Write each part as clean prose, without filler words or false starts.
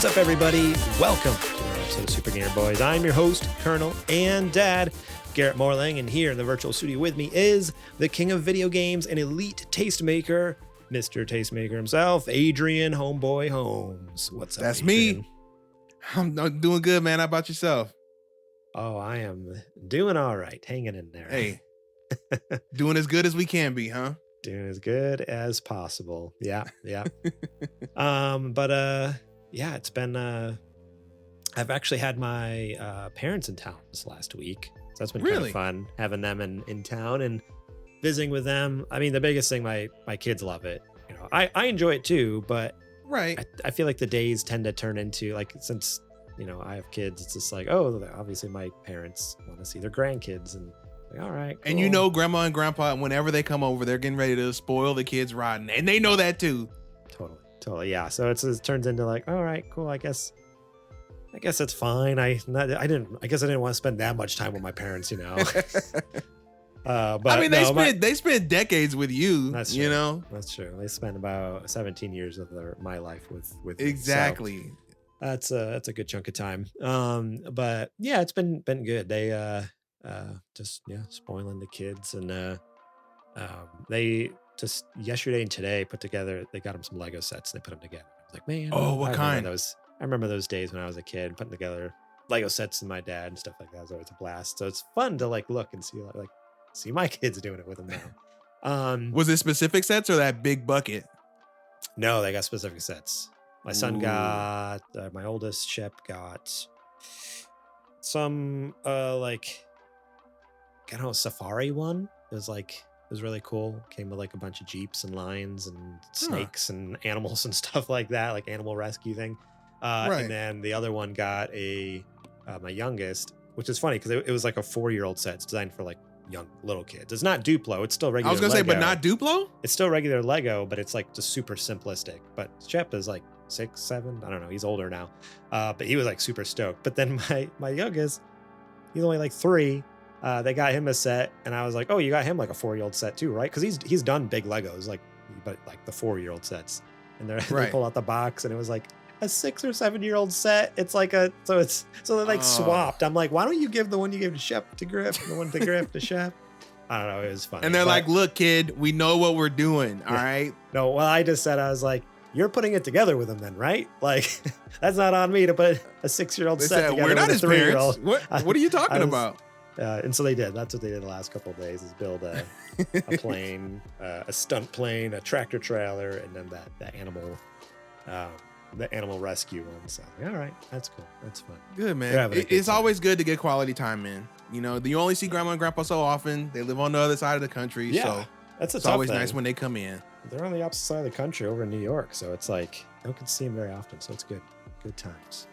What's up, everybody? Welcome to another episode of Super Gamer Boys. I'm your host, Colonel and Dad, Garrett Morlang, and here in the virtual studio with me is the king of video games and elite tastemaker, Mr. Tastemaker himself, Adrian Homeboy Holmes. What's up, That's Adrian? me. I'm doing good, man. How about yourself? Oh, I am doing all right. Hanging in there. Hey, doing as good as we can be, huh? Doing as good as possible. Yeah. Yeah, it's been, I've actually had my parents in town this last week. So that's been kind of fun having them in town and visiting with them. I mean, the biggest thing, my kids love it. You know, I enjoy it too, but right. I feel like the days tend to turn into, like, since, you know, I have kids, it's just like, oh, obviously my parents want to see their grandkids, and like, all right, cool. And you know, grandma and grandpa, whenever they come over, they're getting ready to spoil the kids rotten, and they know that too. Totally. Yeah. So it turns into like, all right, cool. I guess it's fine. I guess I didn't want to spend that much time with my parents, you know. But I mean, they spent decades with you. That's true. You know. That's true. They spent about 17 years of my life with exactly. Me, so that's a good chunk of time. But yeah, it's been good. They just spoiling the kids, and they just yesterday and today they got them some Lego sets and they put them together. I was like, man, what kind? I remember those days when I was a kid putting together Lego sets with my dad and stuff like that. It was always a blast. So it's fun to like look and see my kids doing it with them now. Was it specific sets or that big bucket? No, they got specific sets. My son got, my oldest Shep got some like, I don't know, safari one. It was really cool. Came with like a bunch of Jeeps and lions and snakes and animals and stuff like that, like animal rescue thing. Right. And then the other one got my youngest, which is funny because it was like a 4-year-old set. It's designed for like young little kids. It's not Duplo. It's still regular I was going to say, Lego. but not Duplo? It's still regular Lego, but it's like just super simplistic. But Shep is like 6, 7. I don't know. He's older now. But he was like super stoked. But then my youngest, he's only like 3. They got him a set, and I was like, "Oh, you got him like a 4-year-old set too, right?" Because he's done big Legos, but the 4-year-old sets. And they pull out the box, and it was like a 6 or 7-year-old set. It's like so they like swapped. I'm like, why don't you give the one you gave to Shep to Griff, and the one to Griff to Shep? I don't know. It was funny. And they're like, "Look, kid, we know what we're doing. All right." No, well, I just said, I was like, you're putting it together with him then, right? Like, that's not on me to put a 6-year-old set together we're not with a his 3-year-old. Parents. What are you talking about? And so they did. That's what they did the last couple of days, is build a plane, a stunt plane, a tractor trailer, and then that animal, the animal rescue one. So all right, that's cool. That's fun. Good, man. It's always good to get quality time in. You know, you only see grandma and grandpa so often. They live on the other side of the country. Yeah, so it's always nice when they come in. They're on the opposite side of the country, over in New York. So it's like, I don't get to see them very often. So it's good. Good times.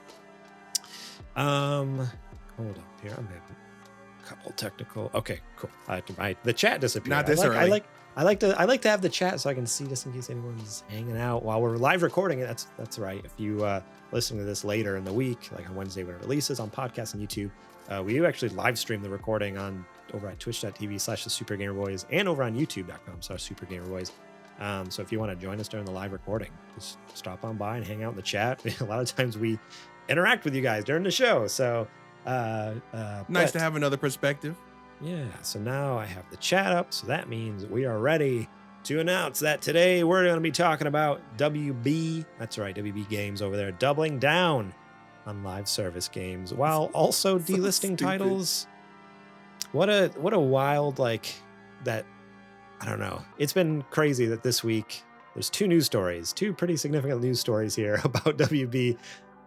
Hold on here. I'm having a couple technical. Okay, cool. The chat disappeared. Not this early. I like to have the chat so I can see, just in case anyone's hanging out while we're live recording it. That's right. If you listen to this later in the week, like on Wednesday when it releases on podcast and YouTube, we do actually live stream the recording over at twitch.tv/the Super Gamer Boys and over on youtube.com/Super Gamer Boys. So if you want to join us during the live recording, just stop on by and hang out in the chat. A lot of times we interact with you guys during the show. So nice to have another perspective. Yeah. So now I have the chat up. So that means we are ready to announce that today we're going to be talking about WB. That's right. WB Games over there, doubling down on live service games while also delisting titles. What a wild, like, that. I don't know. It's been crazy that this week there's two pretty significant news stories here about WB.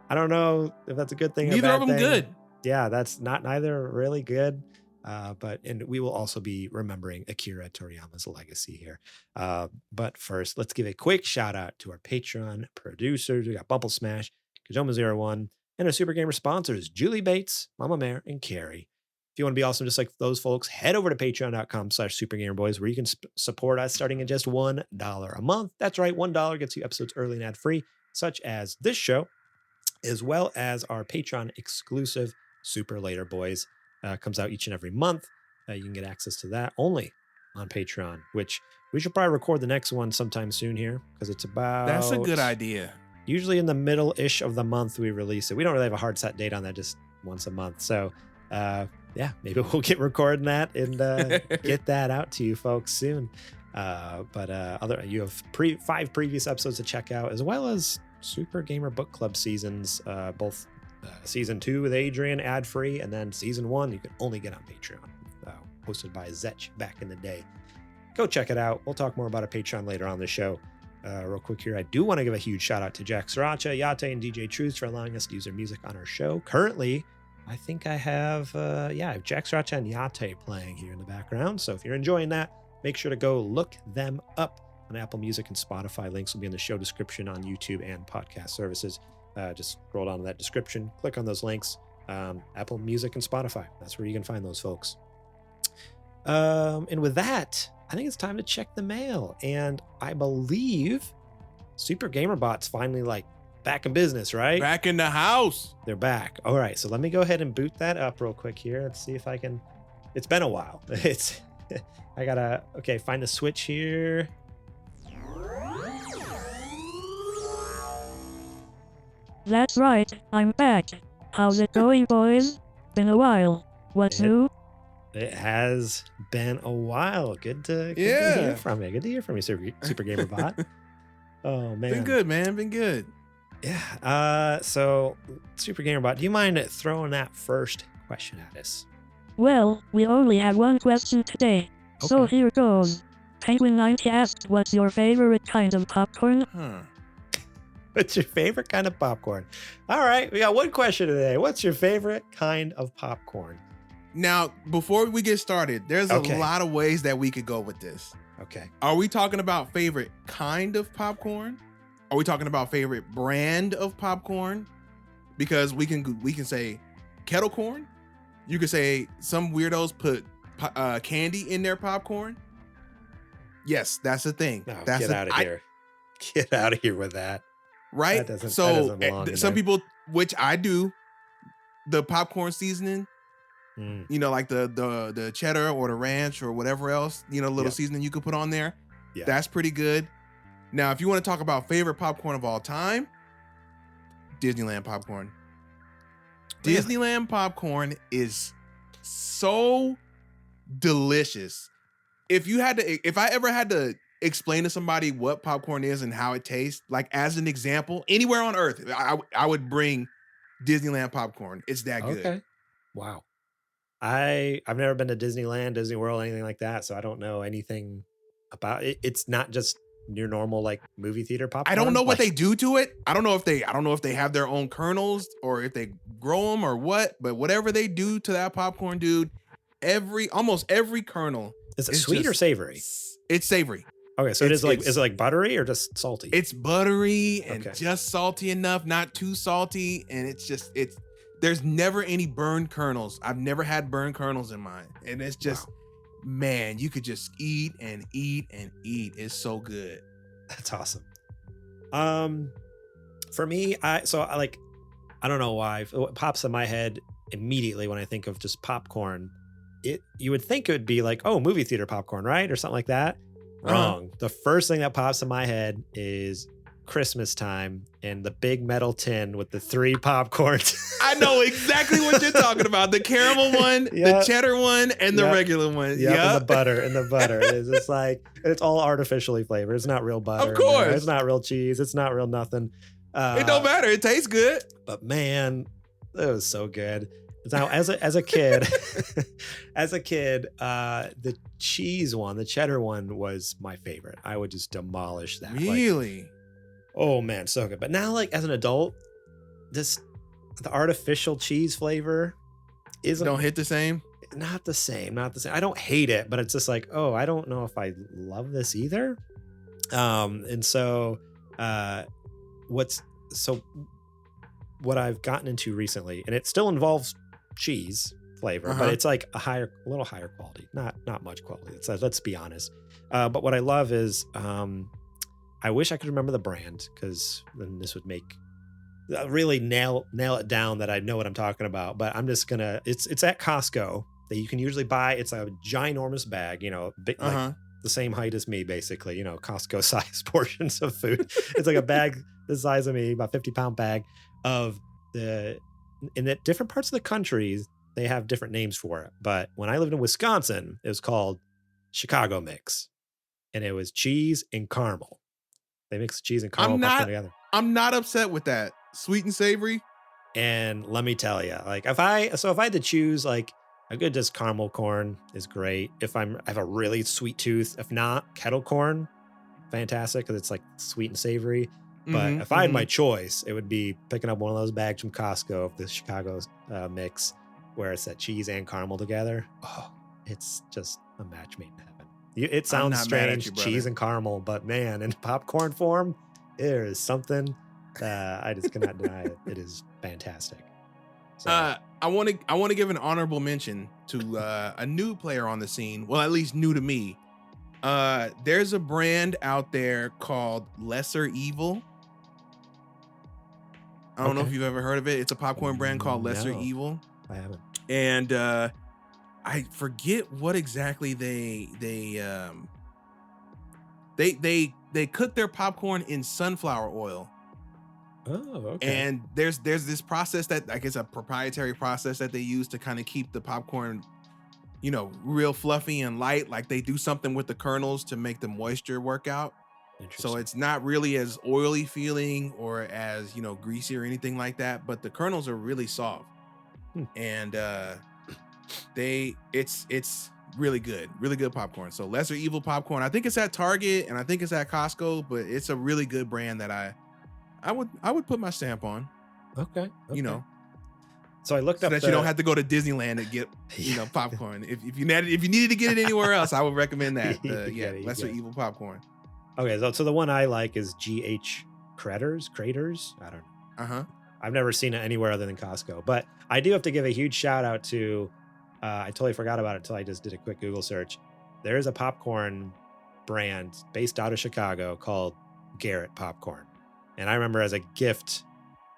I don't know if that's a good thing. Neither or of them good. Yeah, that's neither really good. And we will also be remembering Akira Toriyama's legacy here. But first, let's give a quick shout out to our Patreon producers. We got Bumble Smash, Kajoma01, and our Super Gamer sponsors, Julie Bates, Mama Mare, and Carrie. If you want to be awesome just like those folks, head over to patreon.com/supergamerboys, where you can support us starting at just $1 a month. That's right, $1 gets you episodes early and ad-free, such as this show, as well as our Patreon exclusive Super Later Boys. Comes out each and every month. You can get access to that only on Patreon, which we should probably record the next one sometime soon here, because it's about... That's a good idea. usually in the middle-ish of the month we release it. We don't really have a hard set date on that, just once a month. So yeah, maybe we'll get recording that and get that out to you folks soon. But you have 5 previous episodes to check out, as well as Super Gamer Book Club seasons, both season 2 with Adrian ad-free, and then season 1 you can only get on Patreon, hosted by Zetch back in the day. Go check it out. We'll talk more about a Patreon later on the show. Real quick here, I do want to give a huge shout out to Jack Sriracha, Yate, and DJ Trooz for allowing us to use their music on our show. Currently, I think I have Jack Sriracha and Yate playing here in the background. So if you're enjoying that, make sure to go look them up on Apple Music and Spotify. Links will be in the show description on YouTube and podcast services. Just scroll down to that description, click on those links. Apple Music and Spotify. That's where you can find those folks. And with that, I think it's time to check the mail. And I believe Super GamerBot's finally back in business, right? Back in the house. They're back. All right. So let me go ahead and boot that up real quick here. Let's see if I can. It's been a while. I gotta, find the switch here. That's right. I'm back. How's it going, boys? Been a while. What's new? It has been a while. Good to hear from you. Good to hear from you, Super Gamer Bot. Oh, man. Been good, man. Been good. Yeah. So, Super Gamer Bot, do you mind throwing that first question at us? Well, we only have one question today. Okay. So here goes. Penguin90 asked, what's your favorite kind of popcorn? What's your favorite kind of popcorn? All right. We got one question today. What's your favorite kind of popcorn? Now, before we get started, there's a lot of ways that we could go with this. Okay. Are we talking about favorite kind of popcorn? Are we talking about favorite brand of popcorn? Because we can say kettle corn. You could say some weirdos put candy in their popcorn. Yes, that's the thing. No, that's get out of here. Get out of here with that. Right? That doesn't belong in some there. people, which I do, the popcorn seasoning, like the cheddar or the ranch or whatever else, little seasoning you could put on there. Yeah. That's pretty good. Now, if you want to talk about favorite popcorn of all time, Disneyland popcorn. Really? Disneyland popcorn is so delicious. If I ever had to explain to somebody what popcorn is and how it tastes, as an example, anywhere on earth, I would bring Disneyland popcorn. It's that good. Okay. Wow. I've never been to Disneyland, Disney World, anything like that, so I don't know anything about it. It's not just your normal movie theater popcorn. I don't know what they do to it. I don't know if they have their own kernels or if they grow them or what, but whatever they do to that popcorn, dude, almost every kernel. Is it sweet or savory? It's savory. Okay, so is it buttery or just salty? It's buttery and just salty enough, not too salty, and there's never any burned kernels. I've never had burned kernels in mine, and it's just man, you could just eat and eat and eat. It's so good. That's awesome. For me, I don't know why. What pops in my head immediately when I think of just popcorn, you would think it would be movie theater popcorn, right? Or something like that. Wrong. The first thing that pops in my head is Christmas time and the big metal tin with the 3 popcorns. I know exactly what you're talking about. The caramel one, the cheddar one, and the regular one. Yeah, and the butter. It's just it's all artificially flavored. It's not real butter. Of course. It's not real cheese. It's not real nothing. It don't matter. It tastes good. But man, it was so good. Now, as a kid, the cheese one, the cheddar one was my favorite. I would just demolish that. Really? Oh man, so good. But now, as an adult, the artificial cheese flavor don't hit the same. Not the same. I don't hate it, but it's just I don't know if I love this either. And so, what I've gotten into recently, and it still involves cheese flavor, but it's a little higher quality, not much quality. Let's be honest. But what I love is, I wish I could remember the brand, because then this would make really nail it down that I know what I'm talking about. But I'm just gonna. It's at Costco that you can usually buy. It's a ginormous bag, big, the same height as me, basically, you know, Costco size portions of food. It's like a bag the size of me, about 50-pound bag of in the different parts of the country, they have different names for it. But when I lived in Wisconsin, it was called Chicago mix, and it was cheese and caramel. They mix cheese and caramel popcorn together. I'm not upset with that. Sweet and savory. And let me tell you, like if I had to choose, like a good just caramel corn is great. If I have a really sweet tooth, if not kettle corn, fantastic because it's like sweet and savory. But if I had my choice, it would be picking up one of those bags from Costco of the Chicago mix, where it's that cheese and caramel together. Oh, it's just a match made in heaven. It sounds strange, cheese and caramel, but man, in popcorn form, there is something I just cannot deny it. It is fantastic. So, I want to give an honorable mention to a new player on the scene. Well, at least new to me. There's a brand out there called Lesser Evil. I don't know if you've ever heard of it. It's a popcorn brand called Lesser Evil. I haven't. And I forget what exactly they cook their popcorn in sunflower oil. Oh, okay. And there's this process that I guess a proprietary process that they use to kind of keep the popcorn, you know, real fluffy and light. Like they do something with the kernels to make the moisture work out. So it's not really as oily feeling or as, you know, greasy or anything like that, but the kernels are really soft. And it's really good popcorn. So Lesser Evil popcorn, I think it's at Target and I think it's at Costco, but it's a really good brand that I would put my stamp on. Okay. You know, so I looked up that you don't have to go to Disneyland to get, you know, popcorn. if you needed to get it anywhere else, I would recommend that. Lesser Evil popcorn. Okay, so the one I like is GH Craters. I don't know. I've never seen it anywhere other than Costco, but I do have to give a huge shout out to. I totally forgot about it until I just did a quick Google search. There is a popcorn brand based out of Chicago called Garrett Popcorn. And I remember as a gift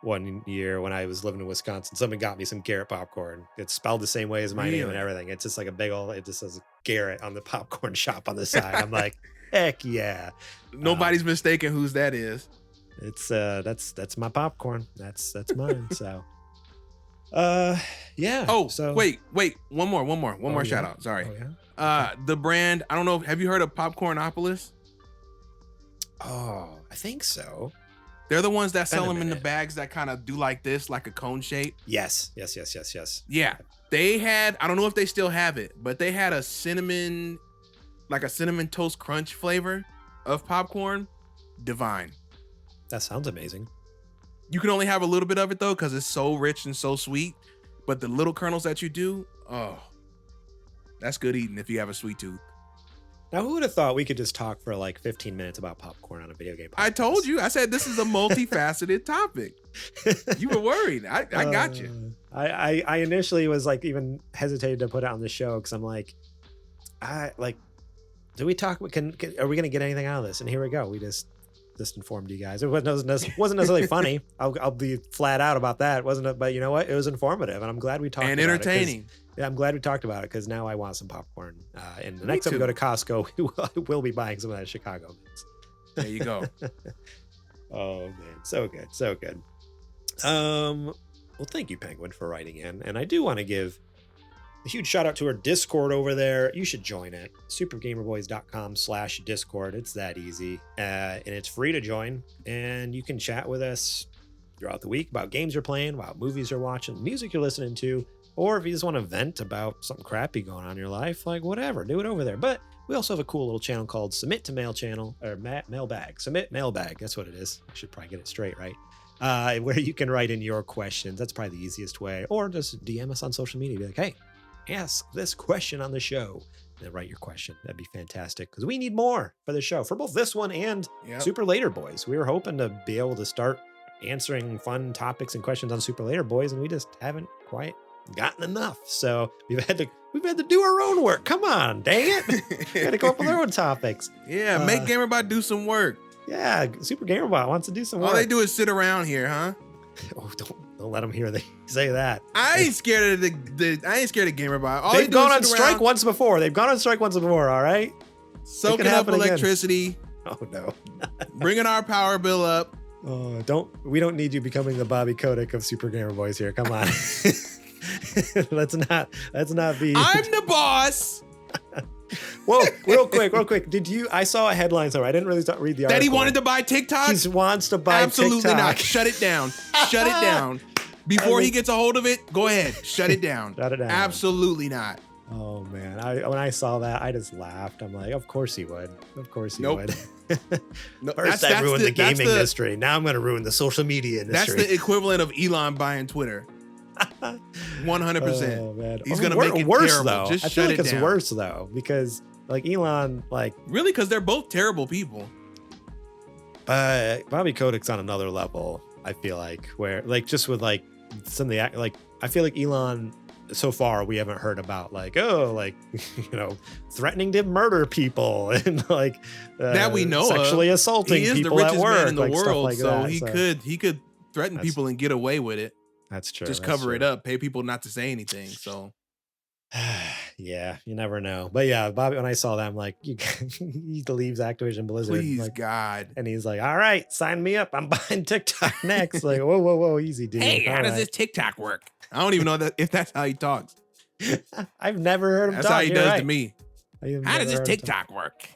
one year when I was living in Wisconsin, someone got me some Garrett popcorn. It's spelled the same way as my name and everything. It's just like a big old, it just says Garrett on the popcorn shop on the side. I'm like, heck yeah. Nobody's mistaken whose that is. It's that's my popcorn. That's mine. So yeah. Oh, so wait. One more shout out. Sorry. Oh, yeah? The brand, I don't know. Have you heard of Popcornopolis? Oh, I think so. They're the ones that sell them in the bags that kind of do like this, like a cone shape. Yes. Yeah. They had, I don't know if they still have it, but they had a cinnamon toast crunch flavor of popcorn. Divine. That sounds amazing. You can only have a little bit of it though, because it's so rich and so sweet. But the little kernels that you do, oh, that's good eating if you have a sweet tooth. Now, who would have thought we could just talk for like 15 minutes about popcorn on a video game podcast? I told you. I said this is a multifaceted topic. You were worried. I got you. I initially was like even hesitated to put it on the show because I'm like, do we talk? Are we going to get anything out of this? And here we go. We just informed you guys. It wasn't necessarily funny. I'll be flat out about that. It wasn't, but you know what? It was informative, and I'm glad we talked about it. And entertaining. Yeah, I'm glad we talked about it because now I want some popcorn. And the next time we go to Costco, we will be buying some of that Chicago mix. There you go. Oh man, so good. Well, thank you, Penguin, for writing in, and I do want to give a huge shout out to our Discord over there. You should join it. supergamerboys.com/Discord. It's that easy, and it's free to join. And you can chat with us throughout the week about games you're playing, about movies you're watching, music you're listening to. Or if you just want to vent about something crappy going on in your life, like whatever, do it over there. But we also have a cool little channel called Submit to Mail channel, or Mailbag. Submit Mailbag. That's what it is. I should probably get it straight, right? Where you can write in your questions. That's probably the easiest way. Or just DM us on social media. Be like, hey, ask this question on the show. And then write your question. That'd be fantastic. Because we need more for the show. For both this one and Super Later Boys. We were hoping to be able to start answering fun topics and questions on Super Later Boys. And we just haven't quite gotten enough, so we've had to do our own work. Come on, dang it. We had to come up with our own topics. Yeah, make GamerBot do some work. Yeah, Super GamerBot wants to do some work. All they do is sit around here, huh? Oh, don't let them hear they say that. I ain't scared of I ain't scared of GamerBot. They've gone on strike once before. All right. soaking up happen again. electricity, Oh no. bringing our power bill up. Oh, we don't need you becoming the Bobby Kotick of Super Gamer Boys here. Come on. let's not be. I'm the boss. Whoa, real quick. I saw a headline somewhere. I didn't really read the article. That he wanted to buy TikTok? He wants to buy Absolutely TikTok. not. Shut it down. Shut it down. Before he gets a hold of it, go ahead. Shut it down. Shut it down. Absolutely not. Oh man, when I saw that, I just laughed. I'm like, of course he would. Of course he Nope. would. No, First I ruined the gaming industry. Now I'm going to ruin the social media industry. That's the equivalent of Elon buying Twitter. 100%. Oh man, He's gonna make it worse terrible. though. Just I feel shut like it it's down. worse though because like Elon, like Really, because they're both terrible people. Bobby Kotick's on another level. I feel like where like just with like some of the like I feel like Elon. So far, we haven't heard about like threatening to murder people and like that we know sexually of. assaulting He is people the at richest work, man in the like, stuff world, like so that. he could threaten people and get away with it. That's true. Just that's cover true. it up, pay people not to say anything. So yeah, you never know. But yeah, Bobby, when I saw that, I'm like, he leaves Activision Blizzard. please, like, God. and he's like, all right, sign me up. I'm buying TikTok next. Like, whoa, easy, dude. Hey, All how does right. this TikTok work? I don't even know if that's how he talks. I've never heard him That's talk. how he You're does right. to me. How does this TikTok work?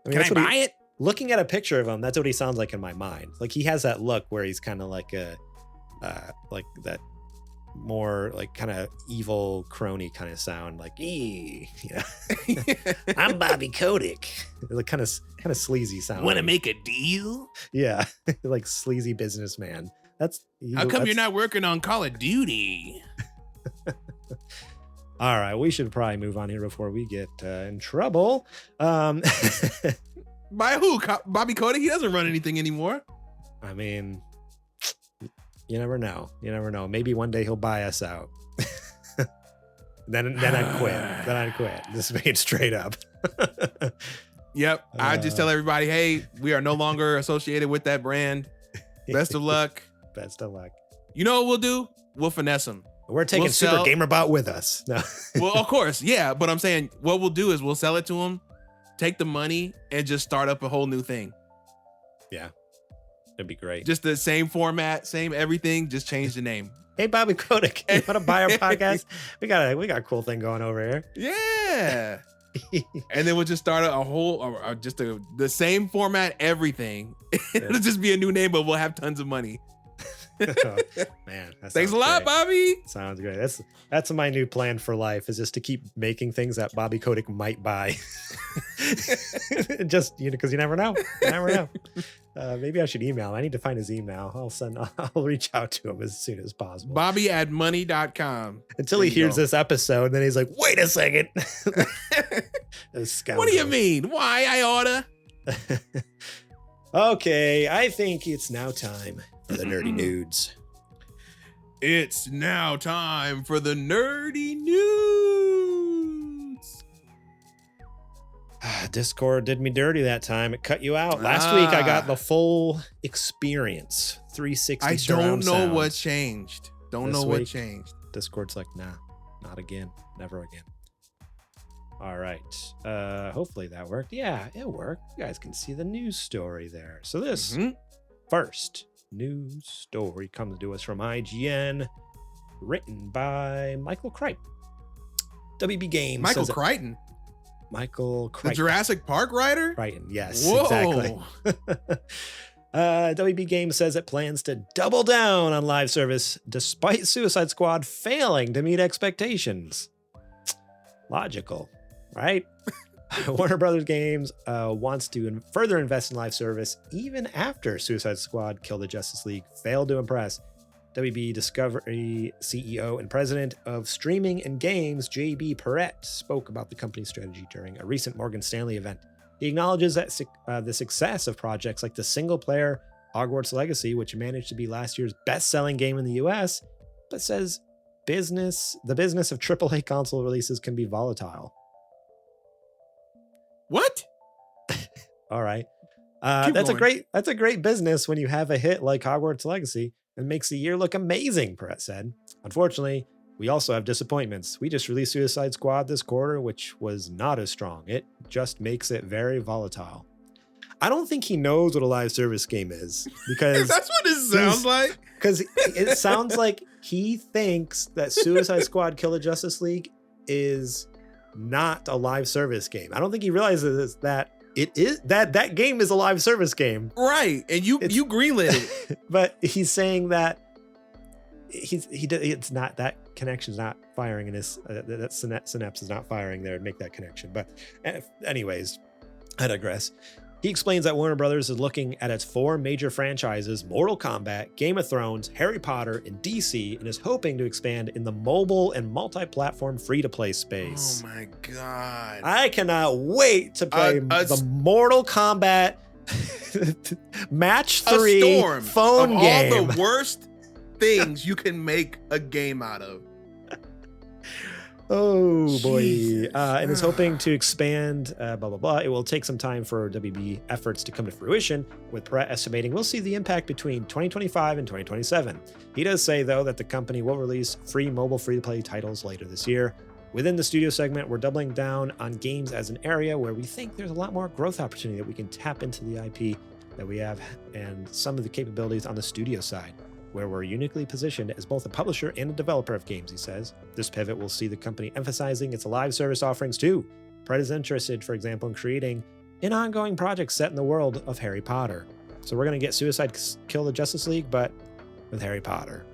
I mean, Can that's I what buy it? Looking at a picture of him, that's what he sounds like in my mind. Like he has that look where he's kind of like a, like that more like kind of evil crony kind of sound, like I'm Bobby Kotick. Like kind of sleazy sound. Want to make a deal? Yeah, like sleazy businessman. How come you're not working on Call of Duty? All right, we should probably move on here before we get in trouble. By who? Bobby Kotick? He doesn't run anything anymore. I mean, you never know. You never know. Maybe one day he'll buy us out. then I'd quit. Then I'd quit. Just made straight up. Yep. I just tell everybody, hey, we are no longer associated with that brand. Best of luck. Best of luck. You know what we'll do? We'll finesse them. We're taking We'll Super sell- GamerBot with us. No. Well, of course, yeah. But I'm saying what we'll do is we'll sell it to them, take the money, and just start up a whole new thing. Yeah. That'd be great. Just the same format, same everything, just change the name. Hey, Bobby Kotick, you want to buy our podcast? We got a cool thing going over here. Yeah. And then we'll just start a whole, the same format, everything. It'll just be a new name, but we'll have tons of money. Oh, man, that Thanks a sounds lot, great. Bobby. Sounds great. That's my new plan for life is just to keep making things that Bobby Kotick might buy. Just because you never know. You never know. Maybe I should email him. I need to find his email. I'll reach out to him as soon as possible. Bobby@money.com. Until he hears this episode, then he's like, "Wait a second." What do you mean? Why I oughta? Okay, I think it's now time for the nerdy nudes. It's now time for the nerdy news. Discord did me dirty that time. It cut you out. Last week I got the full experience. 360 I surround don't know sound. what changed. Don't This know what week. changed. Discord's like, nah, not again. Never again. All right. Hopefully that worked. Yeah, it worked. You guys can see the news story there. So this first news story comes to us from IGN, written by Michael Cripe. WB Games. Michael says it- Crichton, Michael the Crichton. Jurassic Park writer? Crichton, yes, Whoa. exactly. WB Games says it plans to double down on live service despite Suicide Squad failing to meet expectations. Logical, right? Warner Brothers Games wants to further invest in live service even after Suicide Squad Kill the Justice League failed to impress. WB Discovery CEO and president of streaming and games, JB Perrette, spoke about the company's strategy during a recent Morgan Stanley event. He acknowledges that the success of projects like the single-player Hogwarts Legacy, which managed to be last year's best-selling game in the US, but says the business of AAA console releases can be volatile. What? All right. Keep That's going. a great business when you have a hit like Hogwarts Legacy and makes the year look amazing, Perrette said. Unfortunately, we also have disappointments. We just released Suicide Squad this quarter, which was not as strong. It just makes it very volatile. I don't think he knows what a live service game is, because That's what it sounds like. Because it sounds like he thinks that Suicide Squad Kill the Justice League is not a live service game. I don't think he realizes that it is, that game is a live service game. Right. And you greenlit it. But he's saying that it's not, that connection's not firing in his, that synapse is not firing there to make that connection. But anyways, I digress. He explains that Warner Brothers is looking at its 4 major franchises, Mortal Kombat, Game of Thrones, Harry Potter, and DC, and is hoping to expand in the mobile and multi-platform free-to-play space. Oh my God. I cannot wait to play the Mortal Kombat Match 3 phone of game. All the worst things you can make a game out of. Oh boy. Jesus. And is hoping to expand, blah, blah, blah. It will take some time for WB efforts to come to fruition, with Perret estimating we'll see the impact between 2025 and 2027. He does say, though, that the company will release free mobile free-to-play titles later this year. Within the studio segment, we're doubling down on games as an area where we think there's a lot more growth opportunity, that we can tap into the IP that we have and some of the capabilities on the studio side, where we're uniquely positioned as both a publisher and a developer of games, he says. This pivot will see the company emphasizing its live service offerings too. Perret is interested, for example, in creating an ongoing project set in the world of Harry Potter. So we're going to get Suicide Kill the Justice League, but with Harry Potter.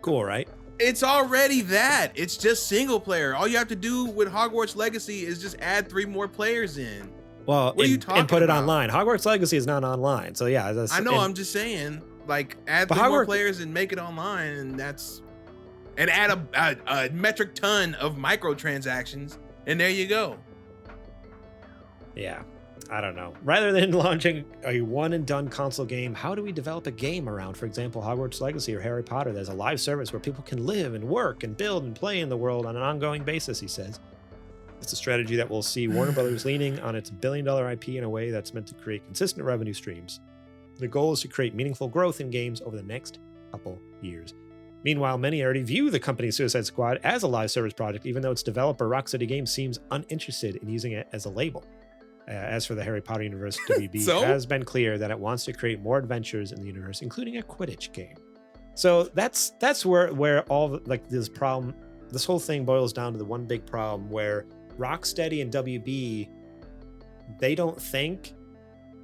Cool, right? It's already that. It's just single player. All you have to do with Hogwarts Legacy is just add 3 more players in. Well, what are you talking and put it about? online. Hogwarts Legacy is not online. So yeah. I know, I'm just saying. Like, add 3 more players and make it online, and add a metric ton of microtransactions, and there you go. Yeah, I don't know. Rather than launching a one-and-done console game, how do we develop a game around, for example, Hogwarts Legacy or Harry Potter? There's a live service where people can live and work and build and play in the world on an ongoing basis, he says. It's a strategy that will see Warner Brothers leaning on its billion-dollar IP in a way that's meant to create consistent revenue streams. The goal is to create meaningful growth in games over the next couple years. Meanwhile, many already view the company Suicide Squad as a live service project, even though its developer Rocksteady Games seems uninterested in using it as a label. As for the Harry Potter universe, WB has been clear that it wants to create more adventures in the universe, including a Quidditch game. So that's where all this problem, this whole thing boils down to the one big problem where Rocksteady and WB, they don't think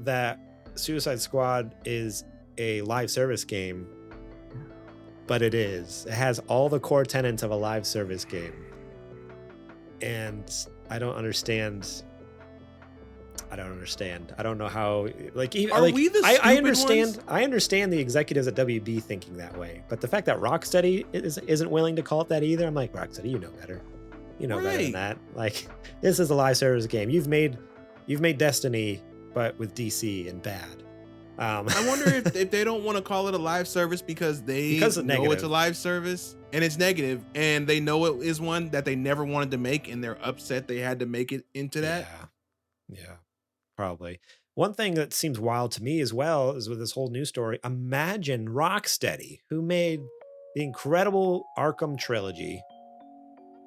that Suicide Squad is a live service game, but it is. It has all the core tenets of a live service game. And I don't understand. I don't know how, I understand. Ones? I understand the executives at WB thinking that way, but the fact that Rocksteady isn't willing to call it that either, I'm like, Rocksteady, you know better. You know better than that. Like, this is a live service game. You've made Destiny, but with DC and bad. I wonder if they don't want to call it a live service because know it's a live service and it's negative, and they know it is one that they never wanted to make, and they're upset they had to make it into that. Yeah, probably. One thing that seems wild to me as well is with this whole news story. Imagine Rocksteady, who made the incredible Arkham trilogy,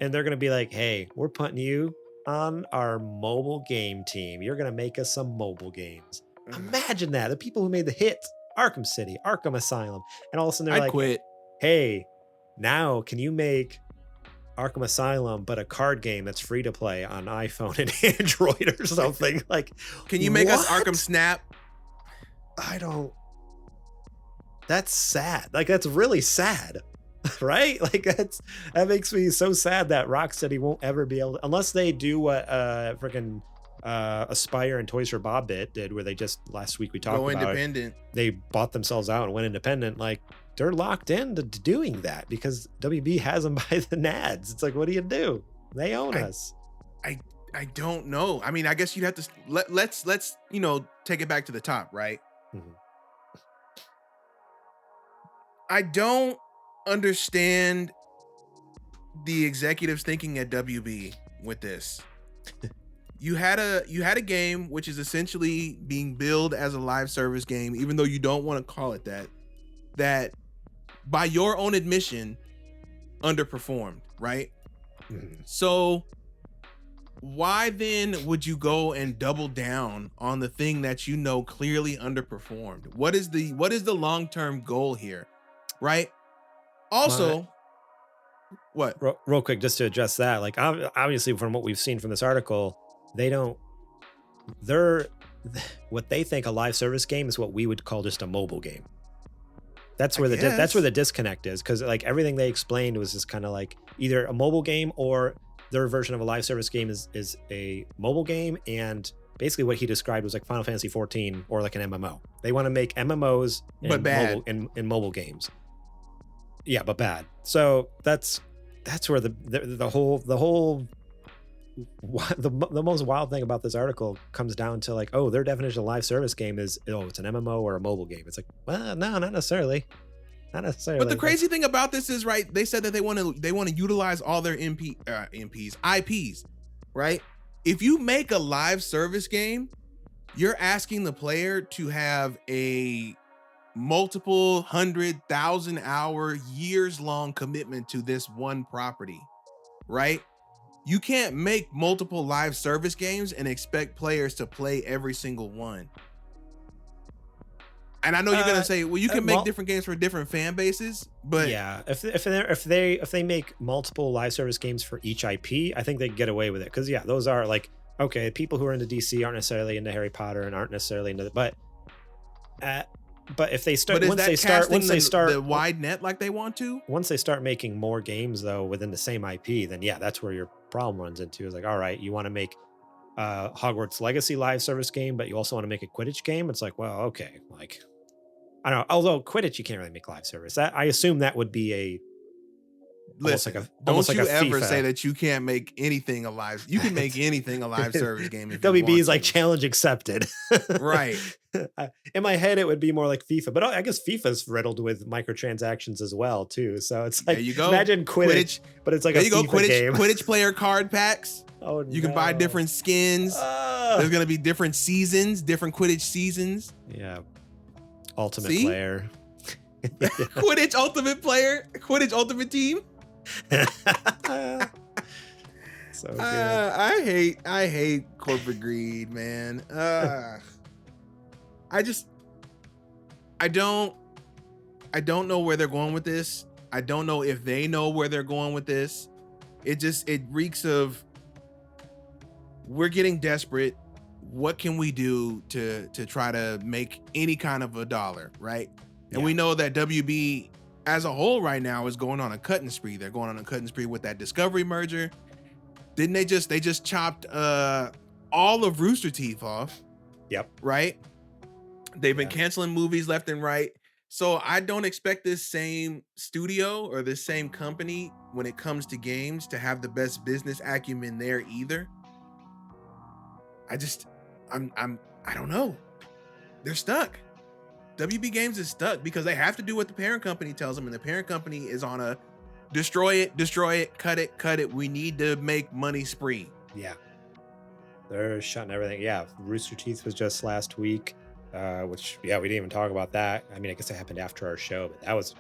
and they're going to be like, hey, we're putting you on our mobile game team. You're going to make us some mobile games. Imagine that. The people who made the hits, Arkham City, Arkham Asylum, and all of a sudden they're quit. Hey, now can you make Arkham Asylum, but a card game that's free to play on iPhone and Android or something? Like, can you make us Arkham Snap? That's sad. Like, that's really sad. Right? Like, that makes me so sad that Rocksteady won't ever be able to, unless they do what freaking Aspire and Toys for Bob did, where they just, last week we talked about independent. They bought themselves out and went independent. Like, they're locked into doing that because WB has them by the nads. It's like, what do you do? They own us. I don't know. I mean, I guess you'd have to let's take it back to the top, right? Mm-hmm. I don't understand the executives thinking at WB with this. You had a game which is essentially being billed as a live service game, even though you don't want to call it that by your own admission underperformed, right? Mm-hmm. So why then would you go and double down on the thing that you know clearly underperformed? What is the long-term goal here, right? Also, what? Real quick, just to address that, like obviously from what we've seen from this article, what they think a live service game is what we would call just a mobile game. That's where the disconnect is, because like everything they explained was just kind of like either a mobile game or their version of a live service game is a mobile game, and basically what he described was like Final Fantasy 14 or like an MMO. They want to make MMOs but bad in mobile games. Yeah, but bad. So that's where the most wild thing about this article comes down to, like, oh, their definition of live service game is, oh, it's an MMO or a mobile game. It's like, well, no, not necessarily. But the crazy thing about this is, right, they said that they want to utilize all their IPs, right? If you make a live service game, you're asking the player to have a multiple 100,000 hour, years long commitment to this one property, right? You can't make multiple live service games and expect players to play every single one. And I know you're gonna say, well, you can make different games for different fan bases, but yeah, if they make multiple live service games for each IP, I think they get away with it, because yeah, those are like, okay, people who are into DC aren't necessarily into Harry Potter and aren't necessarily into but if they start once they start the wide net like they want to, once they start making more games though within the same IP, then yeah, that's where your problem runs into, is like, all right, you want to make Hogwarts Legacy live service game, but you also want to make a Quidditch game. It's like, well, okay, like, I don't know. Although Quidditch, you can't really make live service. I assume that would be a don't you ever say that you can't make anything alive. You can make anything a live service game. If WB is like challenge accepted. Right. In my head, it would be more like FIFA, but I guess FIFA's riddled with microtransactions as well too. So it's like, there you go. Imagine Quidditch, but it's like there a FIFA game. Quidditch player card packs. Oh, you can buy different skins. There's gonna be different seasons, different Quidditch seasons. Yeah. Ultimate player. Quidditch ultimate player. Quidditch ultimate team. So good. I hate corporate greed, man. I don't know where they're going with this. I don't know if they know where they're going with this. It reeks of, we're getting desperate. What can we do to try to make any kind of a dollar, right? And we know that WB as a whole right now is going on a cutting spree. They're going on a cutting spree with that Discovery merger. Didn't they just chopped all of Rooster Teeth off? Yep. Right? They've been canceling movies left and right. So I don't expect this same studio or this same company when it comes to games to have the best business acumen there either. I don't know. They're stuck. WB Games is stuck because they have to do what the parent company tells them, and the parent company is on a destroy it, cut it. We need to make money spree. Yeah. They're shutting everything. Yeah. Rooster Teeth was just last week, which, yeah, we didn't even talk about that. I mean, I guess it happened after our show, but that was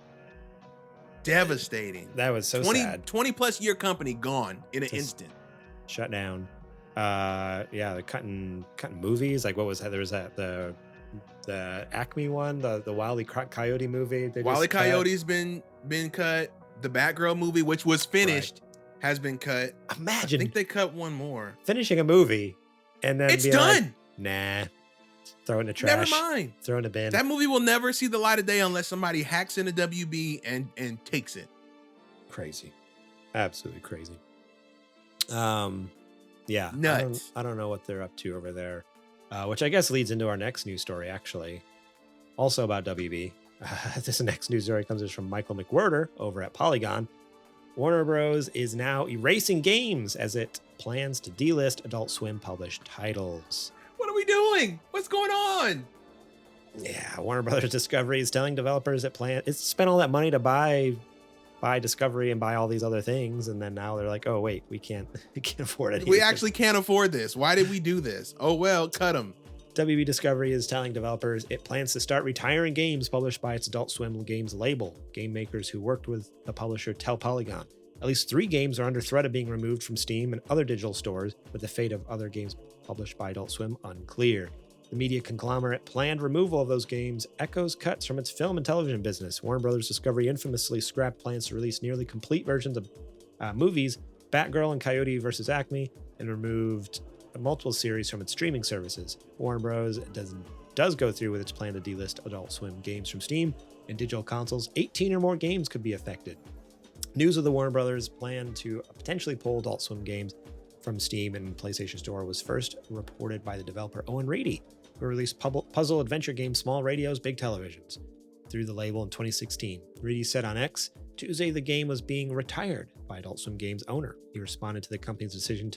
devastating. That was so sad. 20 plus year company gone in an instant. Shut down. They're cutting movies. Like, what was that? There was that the Acme one, the Wile E. Coyote movie. Wile E. Coyote's been cut. The Batgirl movie, which was finished, has been cut. Imagine. I think they cut one more. Finishing a movie and then it's done. Like, nah. Throw it in the trash. Never mind. Throw it in the bin. That movie will never see the light of day unless somebody hacks into WB and takes it. Crazy. Absolutely crazy. Yeah. Nuts. I don't know what they're up to over there. Which I guess leads into our next news story, actually. Also about WB. This next news story comes from Michael McWhirter over at Polygon. Warner Bros. Is now erasing games as it plans to delist Adult Swim published titles. What are we doing? What's going on? Yeah, Warner Brothers Discovery is telling developers it's spent all that money to buy Discovery and buy all these other things, and then now they're like, oh wait, we can't afford it. We actually can't afford this. Why did we do this? Oh well, cut them. WB Discovery is telling developers it plans to start retiring games published by its Adult Swim Games label. Game makers who worked with the publisher tell Polygon At least 3 games are under threat of being removed from Steam and other digital stores, with the fate of other games published by Adult Swim unclear. The media conglomerate planned removal of those games echoes cuts from its film and television business. Warner Brothers Discovery infamously scrapped plans to release nearly complete versions of movies Batgirl and Coyote vs. Acme, and removed multiple series from its streaming services. Warner Bros. Does go through with its plan to delist Adult Swim games from Steam and digital consoles. 18 or more games could be affected. News of the Warner Brothers plan to potentially pull Adult Swim games from Steam and PlayStation Store was first reported by the developer Owen Reedy, who released puzzle adventure game Small Radios, Big Televisions through the label in 2016. Reedy said on X, Tuesday the game was being retired by Adult Swim Games owner. He responded to the company's decision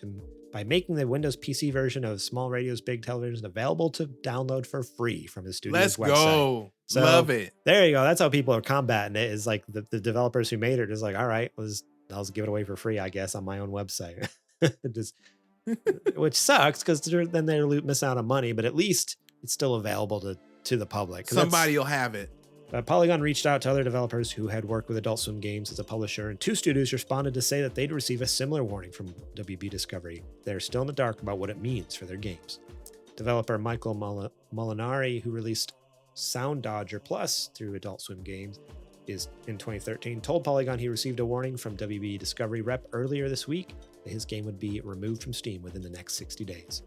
by making the Windows PC version of Small Radios, Big Televisions available to download for free from his studio's website. Let's go. So, love it. There you go. That's how people are combating it. Is like the developers who made it is like, all right, I'll just give it away for free, I guess, on my own website. Just, which sucks because then they miss out on money, but at least it's still available to the public. Somebody will have it. Polygon reached out to other developers who had worked with Adult Swim Games as a publisher, and 2 studios responded to say that they'd receive a similar warning from WB Discovery. They're still in the dark about what it means for their games. Developer Michael Molinari, who released Sound Dodger Plus through Adult Swim Games in 2013, told Polygon he received a warning from WB Discovery rep earlier this week that his game would be removed from Steam within the next 60 days.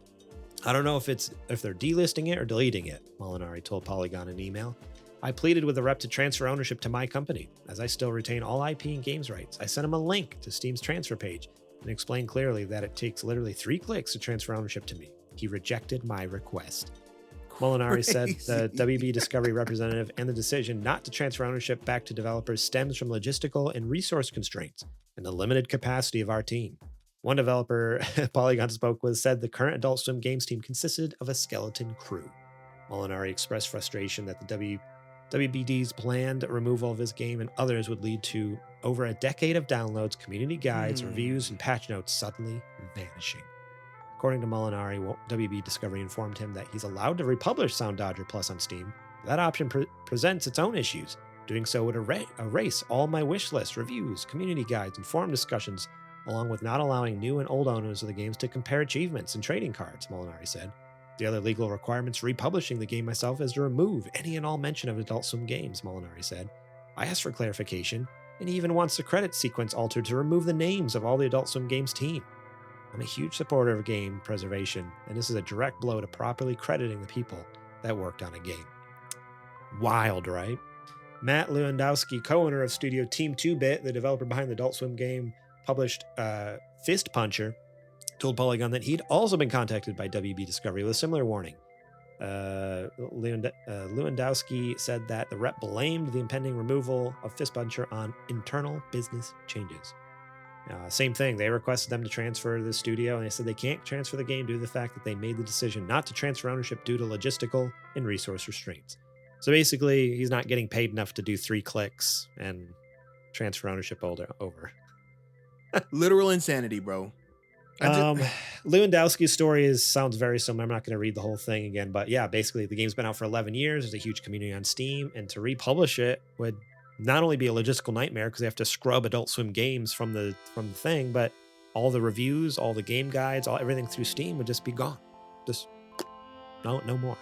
I don't know if they're delisting it or deleting it, Molinari told Polygon in an email. I pleaded with the rep to transfer ownership to my company, as I still retain all IP and games rights. I sent him a link to Steam's transfer page and explained clearly that it takes literally 3 clicks to transfer ownership to me. He rejected my request. Molinari said the WB Discovery representative and the decision not to transfer ownership back to developers stems from logistical and resource constraints and the limited capacity of our team. One developer Polygon spoke with said the current Adult Swim Games team consisted of a skeleton crew. Molinari expressed frustration that the WBD's planned removal of his game and others would lead to over a decade of downloads, community guides, reviews, and patch notes suddenly vanishing. According to Molinari, WB Discovery informed him that he's allowed to republish Sound Dodger Plus on Steam. That option presents its own issues. Doing so would erase all my wish lists, reviews, community guides, and forum discussions, along with not allowing new and old owners of the games to compare achievements and trading cards, Molinari said. The other legal requirements republishing the game myself is to remove any and all mention of Adult Swim Games, Molinari said. I asked for clarification, and he even wants the credit sequence altered to remove the names of all the Adult Swim Games team. I'm a huge supporter of game preservation, and this is a direct blow to properly crediting the people that worked on a game. Wild, right? Matt Lewandowski, co-owner of studio Team 2-Bit, the developer behind the Adult Swim game, published Fist Puncher, told Polygon that he'd also been contacted by WB Discovery with a similar warning. Lewandowski said that the rep blamed the impending removal of Fist Puncher on internal business changes. Same thing, they requested them to transfer the studio, and they said they can't transfer the game due to the fact that they made the decision not to transfer ownership due to logistical and resource restraints. So basically, he's not getting paid enough to do 3 clicks and transfer ownership over. Literal insanity, bro. Lewandowski's story sounds very similar. I'm not going to read the whole thing again, but yeah, basically the game's been out for 11 years. There's a huge community on Steam, and to republish it would not only be a logistical nightmare because they have to scrub Adult Swim Games from the thing, but all the reviews, all the game guides, everything through Steam would just be gone. Just no more.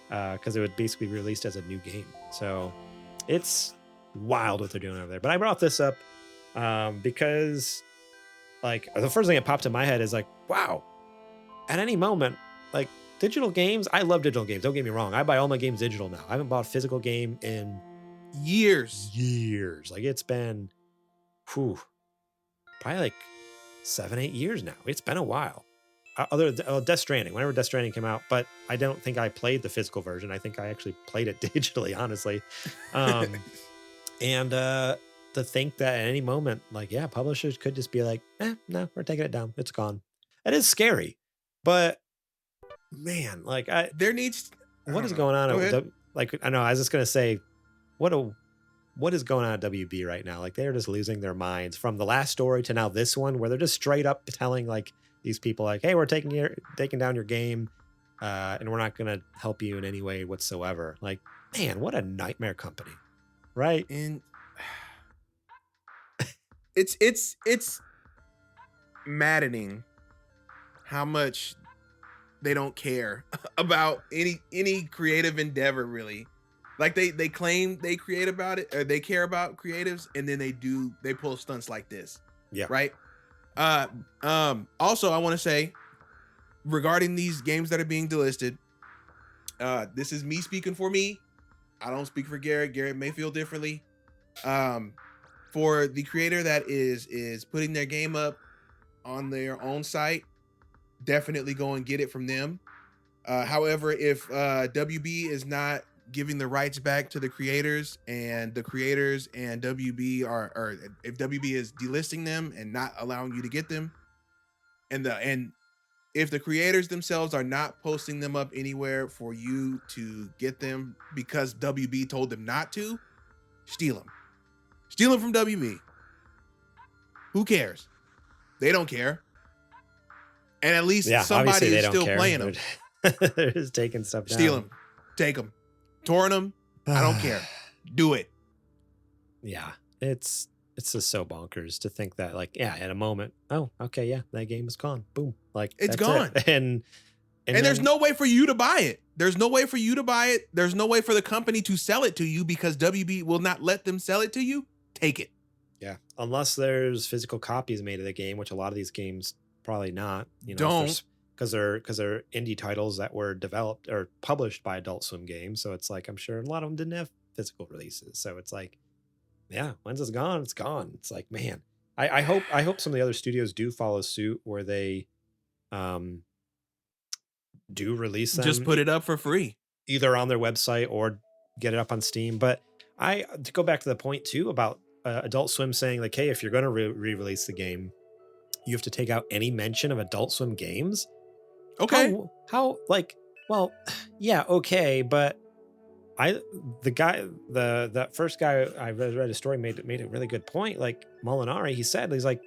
Because it would basically be released as a new game. So it's wild what they're doing over there. But I brought this up because like the first thing that popped in my head is like, wow, at any moment, like digital games, I love digital games. Don't get me wrong. I buy all my games digital now. I haven't bought a physical game in years. Like it's been probably like 7-8 years now. It's been a while. Death Stranding, whenever Death Stranding came out, but I don't think I played the physical version. I think I actually played it digitally, honestly. And to think that at any moment, like, yeah, publishers could just be like, no, we're taking it down. It's gone. That is scary. But man, like what is going on? I know, I was just going to say, what is going on at WB right now? Like they're just losing their minds from the last story to now this one, where they're just straight up telling like these people like, hey, we're taking down your game, and we're not going to help you in any way whatsoever. Like, man, what a nightmare company, right? And it's maddening how much they don't care about any creative endeavor, really. Like they claim they create about it, or they care about creatives, and then they pull stunts like this. Yeah. Right. Also, I want to say regarding these games that are being delisted, this is me speaking for me. I don't speak for Garrett. Garrett may feel differently. For the creator that is putting their game up on their own site, definitely go and get it from them. However, if WB is not giving the rights back to the creators, and the creators and WB or if WB is delisting them and not allowing you to get them, and if the creators themselves are not posting them up anywhere for you to get them because WB told them not to, steal them. Steal them from WB. Who cares? They don't care. And at least somebody is still playing them. They're just taking stuff down. Steal them. Take them. Torn them. I don't care. Do it. Yeah. It's just so bonkers to think that, like, yeah, at a moment, oh, okay, yeah, that game is gone. Boom. Like, it's gone. And there's no way for you to buy it. There's no way for you to buy it. There's no way for the company to sell it to you because WB will not let them sell it to you. Take it. Yeah. Unless there's physical copies made of the game, which a lot of these games probably not. You know, don't. Because they're indie titles that were developed or published by Adult Swim Games. So it's like, I'm sure a lot of them didn't have physical releases. So it's like, yeah, once it's gone, it's gone. It's like, man, I hope some of the other studios do follow suit where they do release them. Just put it up for free. Either on their website or get it up on Steam. But to go back to the point too about Adult Swim saying like, hey, if you're going to re-release the game, you have to take out any mention of Adult Swim games. Okay. How like, well, yeah, okay, but that first guy I read a story made a really good point. Like Molinari, he said, he's like,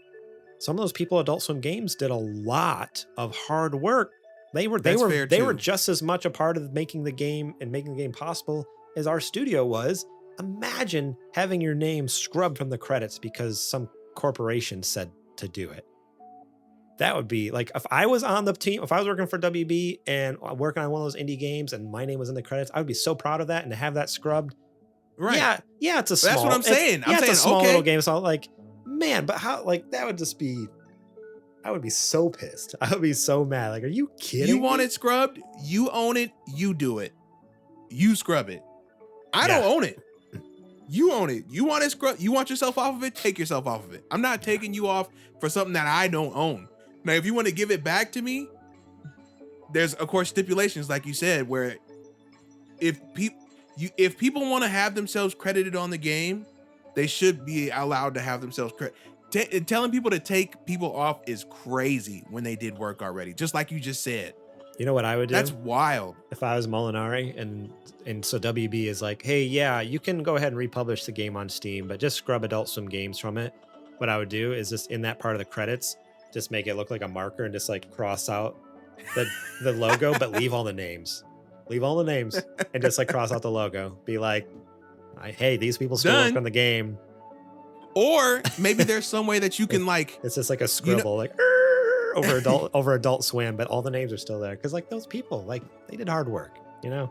some of those people at Adult Swim Games did a lot of hard work. They were just as much a part of making the game and making the game possible as our studio was. Imagine having your name scrubbed from the credits because some corporation said to do it. That would be like, if I was on the team, if I was working for WB and working on one of those indie games and my name was in the credits, I would be so proud of that, and to have that scrubbed. Right. Yeah, it's a small. That's what I'm saying. It's a small little game. So like, man, but how, like, that would just be, I would be so pissed. I would be so mad. Like, are you kidding? You want it scrubbed? You own it. You do it. You scrub it. I don't own it. You own it. You want it scrubbed? You want yourself off of it? Take yourself off of it. I'm not taking you off for something that I don't own. Now, if you want to give it back to me, there's of course stipulations, like you said, where if people want to have themselves credited on the game, they should be allowed to have themselves credited. Telling people to take people off is crazy when they did work already, just like you just said. You know what I would do? That's wild. If I was Molinari and so WB is like, hey, yeah, you can go ahead and republish the game on Steam, but just scrub Adult Swim Games from it. What I would do is just in that part of the credits, just make it look like a marker and just like cross out the logo, but leave all the names. Leave all the names and just like cross out the logo. Be like, hey, these people still work on the game. Or maybe there's some way that you can like, it's just like a scribble, like over Adult Swim, but all the names are still there because like those people, like, they did hard work, you know.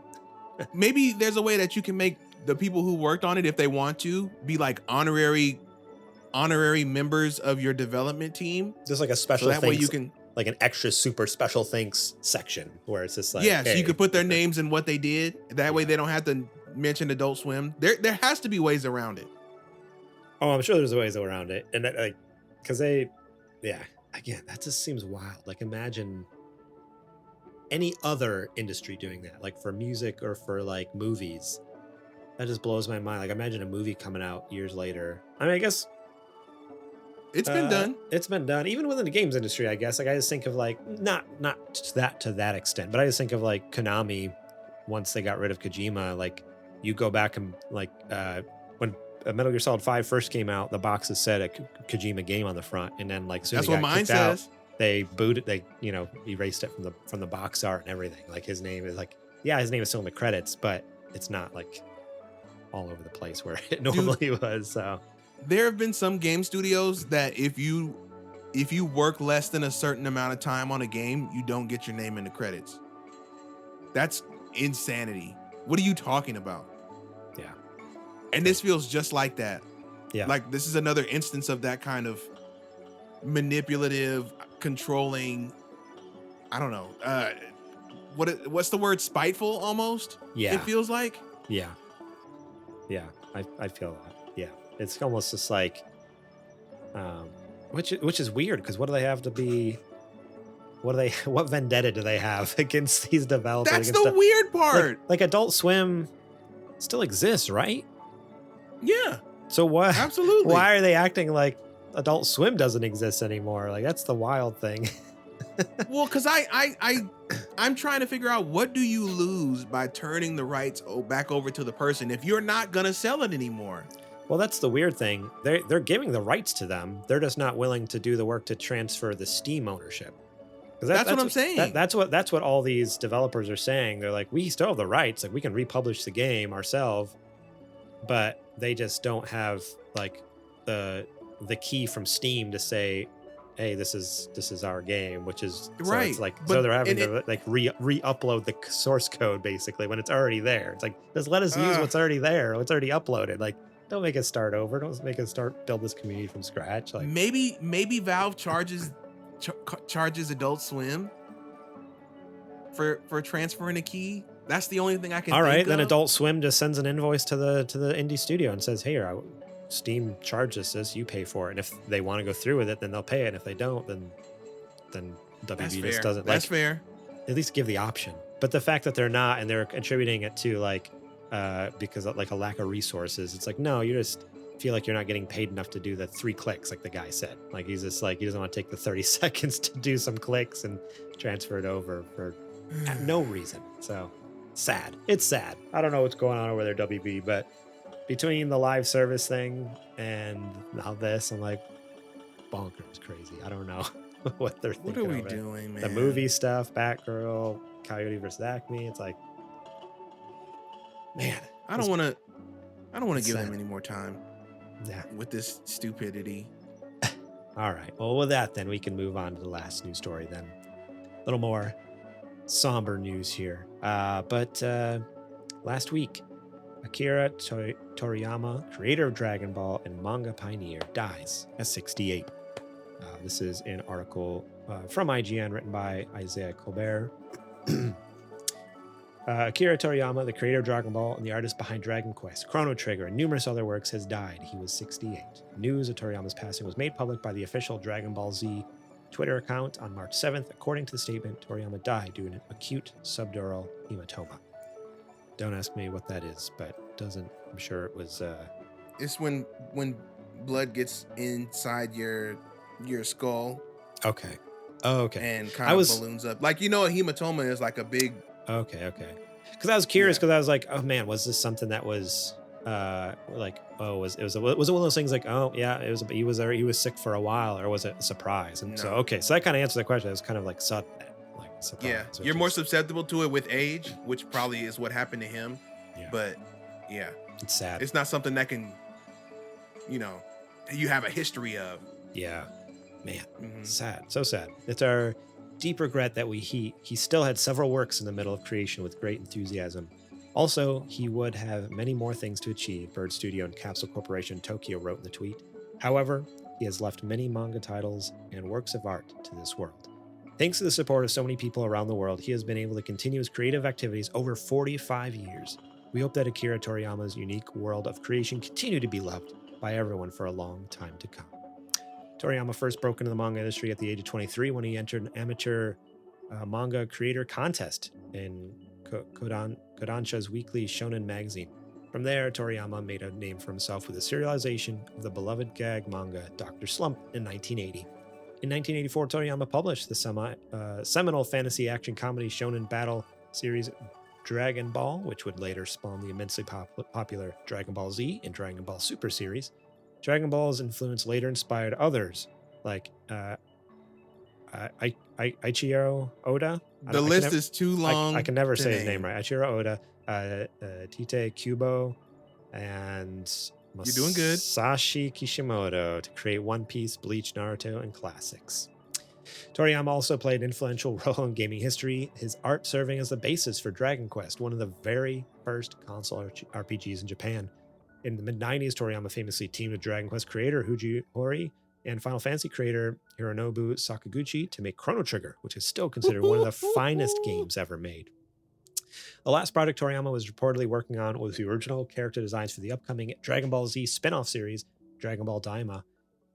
Maybe there's a way that you can make the people who worked on it, if they want to, be like honorary members of your development team. Just like a special, so that way you can, like, an extra super special thanks section where it's just like, yeah, hey, so you could put their names and what they did. That way they don't have to mention Adult Swim. There has to be ways around it. Oh, I'm sure there's ways around it. And that, like, because again, that just seems wild. Like, imagine any other industry doing that, like for music or for like movies. That just blows my mind. Like, imagine a movie coming out years later. I mean, I guess it's been done. It's been done, even within the games industry, I guess. Like, I just think of like, not to that extent, but I just think of like Konami, once they got rid of Kojima. Like, you go back and like when Metal Gear Solid 5 first came out, the boxes said a Kojima game on the front, and then like soon as that's it got what mine kicked out, says. they booted, they erased it from the box art and everything. Like, his name is like, yeah, his name is still in the credits, but it's not like all over the place where it normally was. So there have been some game studios that if you work less than a certain amount of time on a game, you don't get your name in the credits. That's insanity. What are you talking about? Yeah. And this feels just like that. Yeah. Like this is another instance of that kind of manipulative, controlling, I don't know. What's the word? Spiteful almost? Yeah. It feels like. Yeah. Yeah. I feel that. Yeah. It's almost just like which is weird because what do they have to be what vendetta do they have against these developers? That's the weird part. Like Adult Swim still exists, right? Yeah. So what? Absolutely. Why are they acting like Adult Swim doesn't exist anymore? Like that's the wild thing. Well, because I'm trying to figure out what do you lose by turning the rights back over to the person if you're not gonna sell it anymore. Well, that's the weird thing. They're giving the rights to them. They're just not willing to do the work to transfer the Steam ownership. That's what I'm saying. That's what all these developers are saying. They're like, we still have the rights. Like we can republish the game ourselves, but they just don't have like the key from Steam to say, hey, this is our game, which is right. So it's like, so they're having to like re-upload the source code basically when it's already there. It's like, just let us use what's already there. What's already uploaded. Like, don't make us start over. Don't make us build this community from scratch. Like maybe Valve charges Adult Swim for transferring a key. That's the only thing I can. All right, think then of. Adult Swim just sends an invoice to the indie studio and says, "Hey, Steam charges this. You pay for it. And if they want to go through with it, then they'll pay it. And if they don't, then WB just doesn't." That's like, fair. At least give the option. But the fact that they're not and they're attributing it to like because of like a lack of resources, it's like no, you just feel like you're not getting paid enough to do the 3 clicks, like the guy said. Like he's just like he doesn't want to take the 30 seconds to do some clicks and transfer it over for no reason. So sad. It's sad. I don't know what's going on over there, WB, but between the live service thing and now this, I'm like bonkers crazy. I don't know what they're thinking. What are we doing, man? The movie stuff, Batgirl, Coyote versus Acme. It's like, man, I don't want to give them any more time. Yeah. With this stupidity. All right. Well, with that, then we can move on to the last news story. Then a little more somber news here. But last week, Akira Toriyama, creator of Dragon Ball and manga pioneer, dies at 68. This is an article from IGN written by Isaiah Colbert. Akira Toriyama, the creator of Dragon Ball and the artist behind Dragon Quest, Chrono Trigger, and numerous other works, has died. He was 68. News of Toriyama's passing was made public by the official Dragon Ball Z Twitter account on March 7th. According to the statement, Toriyama died due to an acute subdural hematoma. Don't ask me what that is, but I'm sure it was... It's when blood gets inside your skull. Okay. Oh, okay. And kind of balloons up. Like, a hematoma is like a big... Okay. Because I was curious, because I was like, oh man, was this something that was was it one of those things like, oh yeah, he was sick for a while, or was it a surprise? And so that kind of answered the question. It was kind of like sudden, like surprise. Yeah, you're more susceptible to it with age, which probably is what happened to him. Yeah. But yeah, it's sad. It's not something that can, you have a history of. Yeah, man, sad, so sad. It's our deep regret that he still had several works in the middle of creation with great enthusiasm. Also, he would have many more things to achieve, Bird Studio and Capsule Corporation Tokyo wrote in the tweet. However, he has left many manga titles and works of art to this world. Thanks to the support of so many people around the world, he has been able to continue his creative activities over 45 years. We hope that Akira Toriyama's unique world of creation continue to be loved by everyone for a long time to come. Toriyama first broke into the manga industry at the age of 23 when he entered an amateur manga creator contest in Kodansha's weekly shonen magazine. From there, Toriyama made a name for himself with the serialization of the beloved gag manga Dr. Slump in 1980. In 1984, Toriyama published the seminal fantasy action comedy shonen battle series Dragon Ball, which would later spawn the immensely popular Dragon Ball Z and Dragon Ball Super series. Dragon Ball's influence later inspired others like Eiichiro Oda. The list is too long. I can never say his name right. Eiichiro Oda, Tite Kubo, and You're doing good. Masashi Kishimoto to create One Piece, Bleach, Naruto, and classics. Toriyama also played an influential role in gaming history, his art serving as the basis for Dragon Quest, one of the very first console RPGs in Japan. In the mid-90s, Toriyama famously teamed with Dragon Quest creator Huji Hori and Final Fantasy creator Hironobu Sakaguchi to make Chrono Trigger, which is still considered one of the finest games ever made. The last project Toriyama was reportedly working on was the original character designs for the upcoming Dragon Ball Z spin-off series, Dragon Ball Daima.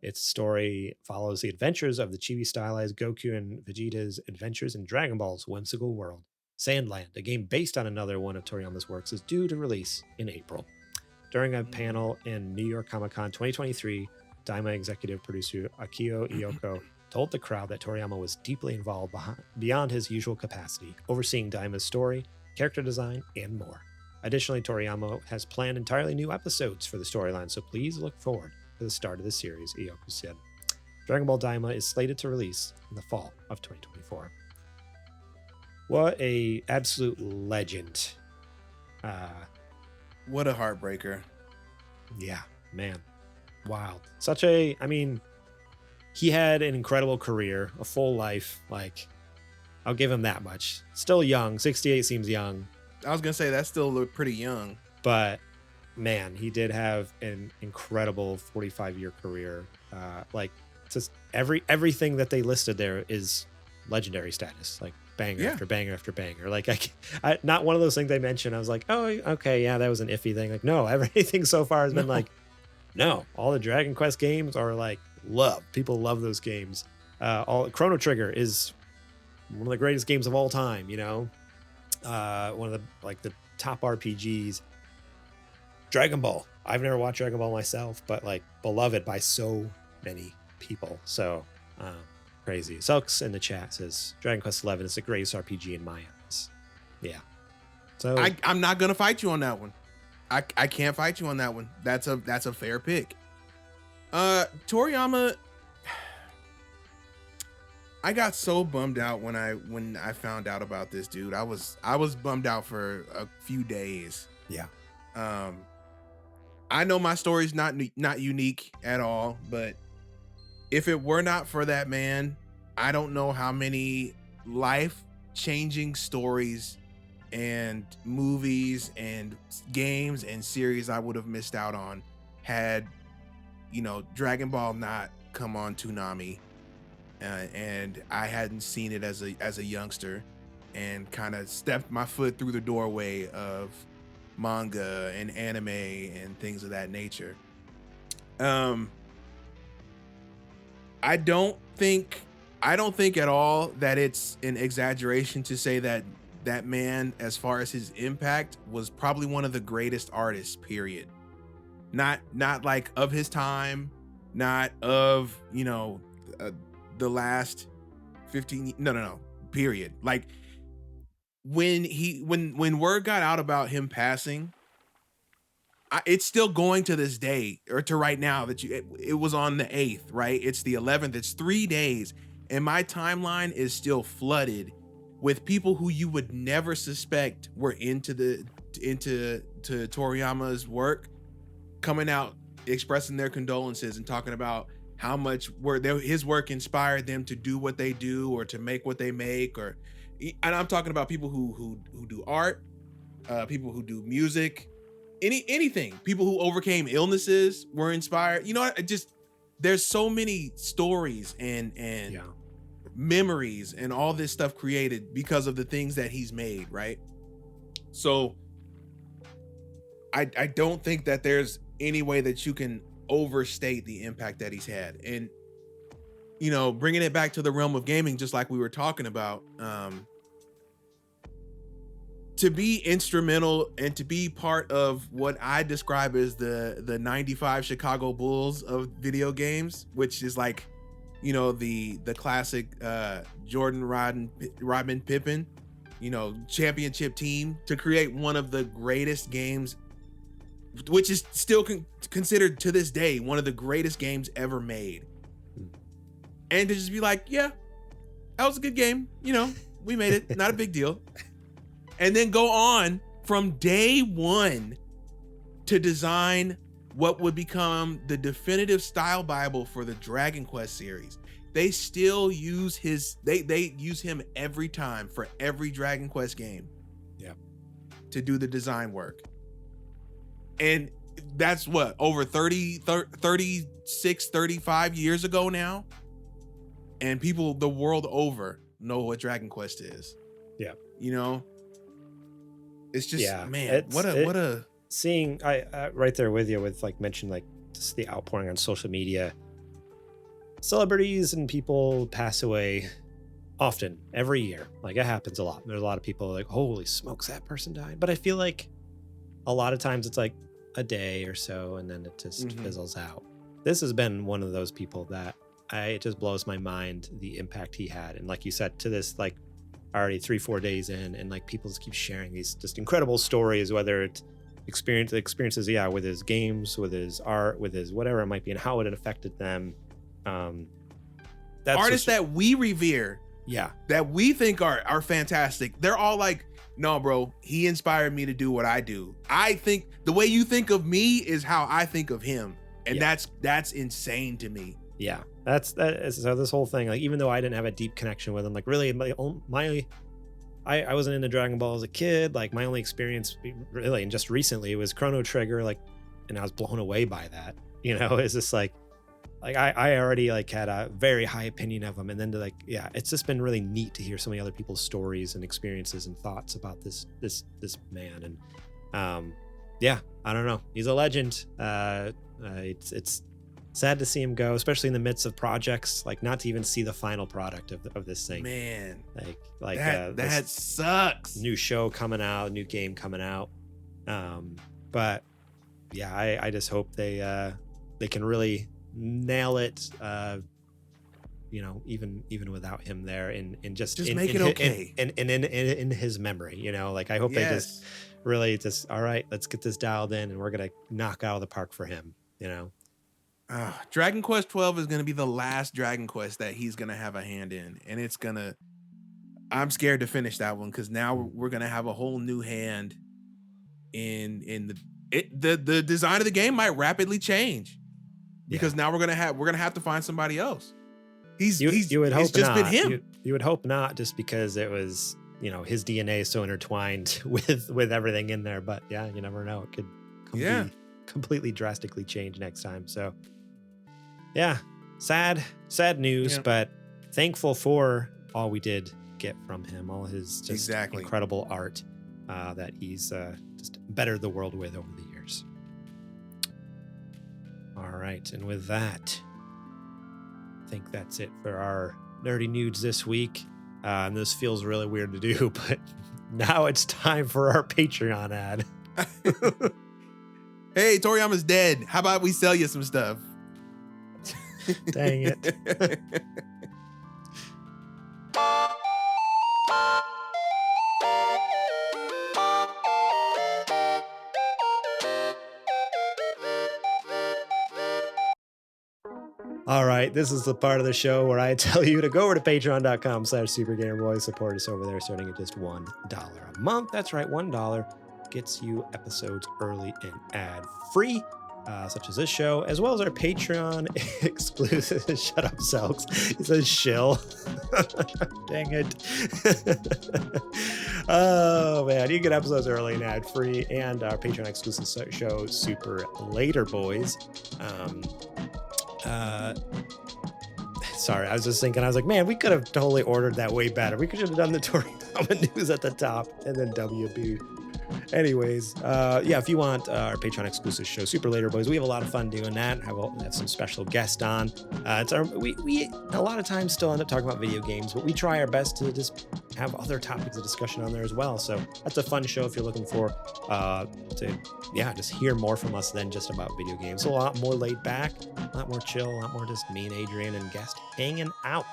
Its story follows the adventures of the chibi-stylized Goku and Vegeta's adventures in Dragon Ball's whimsical world. Sandland, a game based on another one of Toriyama's works, is due to release in April. During a panel in New York Comic-Con 2023, Daima executive producer Akio Iyoko told the crowd that Toriyama was deeply involved beyond his usual capacity, overseeing Daima's story, character design, and more. Additionally, Toriyama has planned entirely new episodes for the storyline, so please look forward to the start of the series, Iyoko said. Dragon Ball Daima is slated to release in the fall of 2024. What a absolute legend. What a heartbreaker. Yeah, man. Wild. He had an incredible career, a full life. Like, I'll give him that much. Still young. 68 seems young. I was going to say, that's still pretty young. But, man, he did have an incredible 45-year career. Just everything that they listed there is legendary status. Like, banger after banger after banger. Like, I not one of those things they mentioned. I was like, oh, okay, yeah, that was an iffy thing. Like, no, everything so far has been like, no, all the Dragon Quest games are like love. People love those games. Chrono Trigger is one of the greatest games of all time. You know, one of the top RPGs. Dragon Ball. I've never watched Dragon Ball myself, but like beloved by so many people. So crazy. Selks in the chat says Dragon Quest XI is the greatest RPG in my eyes. Yeah. So I'm not gonna fight you on that one. I can't fight you on that one. That's a fair pick. Toriyama, I got so bummed out when I found out about this dude. I was bummed out for a few days. Yeah. I know my story's not unique at all, but if it were not for that man, I don't know how many life-changing stories and movies and games and series I would have missed out on had, Dragon Ball not come on Toonami, and I hadn't seen it as a youngster, and kind of stepped my foot through the doorway of manga and anime and things of that nature. I don't think at all that it's an exaggeration to say that man, as far as his impact, was probably one of the greatest artists, period. Not like of his time, not of, the last 15, no, period. Like when word got out about him passing, it's still going to this day, or to right now, that it was on the 8th, right? It's the 11th. It's 3 days, and my timeline is still flooded with people who you would never suspect were into Toriyama's work, coming out expressing their condolences and talking about how much his work inspired them to do what they do or to make what they make. And I'm talking about people who do art, people who do music, anything. People who overcame illnesses were inspired. There's so many stories and memories and all this stuff created because of the things that he's made, right? So I don't think that there's any way that you can overstate the impact that he's had. And bringing it back to the realm of gaming, just like we were talking about, to be instrumental and to be part of what I describe as the 95 Chicago Bulls of video games, which is like, the classic Jordan Rodman Pippen, championship team, to create one of the greatest games, which is still considered to this day one of the greatest games ever made. And to just be like, yeah, that was a good game. We made it. Not a big deal. And then go on from day one to design what would become the definitive style Bible for the Dragon Quest series. They still use they use him every time for every Dragon Quest game. Yeah. To do the design work. And that's what, over 36, 35 years ago now. And people the world over know what Dragon Quest is. Yeah. You know? It's just, man, it's, what a seeing, I right there with you with like mentioned like just the outpouring on social media. Celebrities and people pass away often every year. Like it happens a lot. There's a lot of people like, holy smokes, that person died. But I feel like a lot of times it's like a day or so and then it just fizzles out. This has been one of those people that it just blows my mind the impact he had. And like you said, to this like already 3-4 days in, and like people just keep sharing these just incredible stories, whether it's experiences with his games, with his art, with his whatever it might be, and how it had affected them. That's artists that we revere, that we think are fantastic. They're all like, no, bro, he inspired me to do what I do. I think the way you think of me is how I think of him, and that's insane to me. Yeah, so this whole thing, like even though I didn't have a deep connection with him, like really I wasn't into Dragon Ball as a kid. Like my only experience really, and just recently, was Chrono Trigger, like, and I was blown away by that. You know, it's just like I already like had a very high opinion of him, and then to like, it's just been really neat to hear so many other people's stories and experiences and thoughts about this man. And I don't know, he's a legend. It's sad to see him go, especially in the midst of projects, like not to even see the final product of this thing. Man, like that sucks. New show coming out, new game coming out. But yeah, I just hope they can really nail it. You know, even without him there, and just make it okay. And in his memory, you know, like I hope they just really just, all right, let's get this dialed in, and we're gonna knock out of the park for him. You know. Dragon Quest 12 is going to be the last Dragon Quest that he's going to have a hand in. And I'm scared to finish that one, because now we're going to have a whole new hand in the design of the game might rapidly change, because now we're going to have to find somebody else. You would hope it's just been him. You would hope not, just because it was, you know, his DNA is so intertwined with everything in there. But yeah, you never know. It could completely drastically change next time. So yeah, sad news, but thankful for all we did get from him, all his just incredible art that he's just bettered the world with over the years. All right, and with that, I think that's it for our nerdy nudes this week. And this feels really weird to do, but now it's time for our Patreon ad. Hey, Toriyama's dead. How about we sell you some stuff? Dang it. All right, this is the part of the show where I tell you to go over to patreon.com/supergamerboys. Support us over there starting at just $1 a month. That's right, $1 gets you episodes early and ad-free, such as this show, as well as our Patreon exclusive. Shut up, Selks. It says shill. Dang it. Oh, man. You get episodes early and ad-free, and our Patreon exclusive show, Super Later Boys. Sorry, I was just thinking, I was like, man, we could have totally ordered that way better. We could have done the Toriyama news at the top and then WB. Anyways, if you want our Patreon exclusive show, Super Later Boys, we have a lot of fun doing that. Have some special guests on. We a lot of times still end up talking about video games, but we try our best to just have other topics of discussion on there as well. So that's a fun show if you're looking for just hear more from us than just about video games. So a lot more laid back, a lot more chill, a lot more just me and Adrian and guest hanging out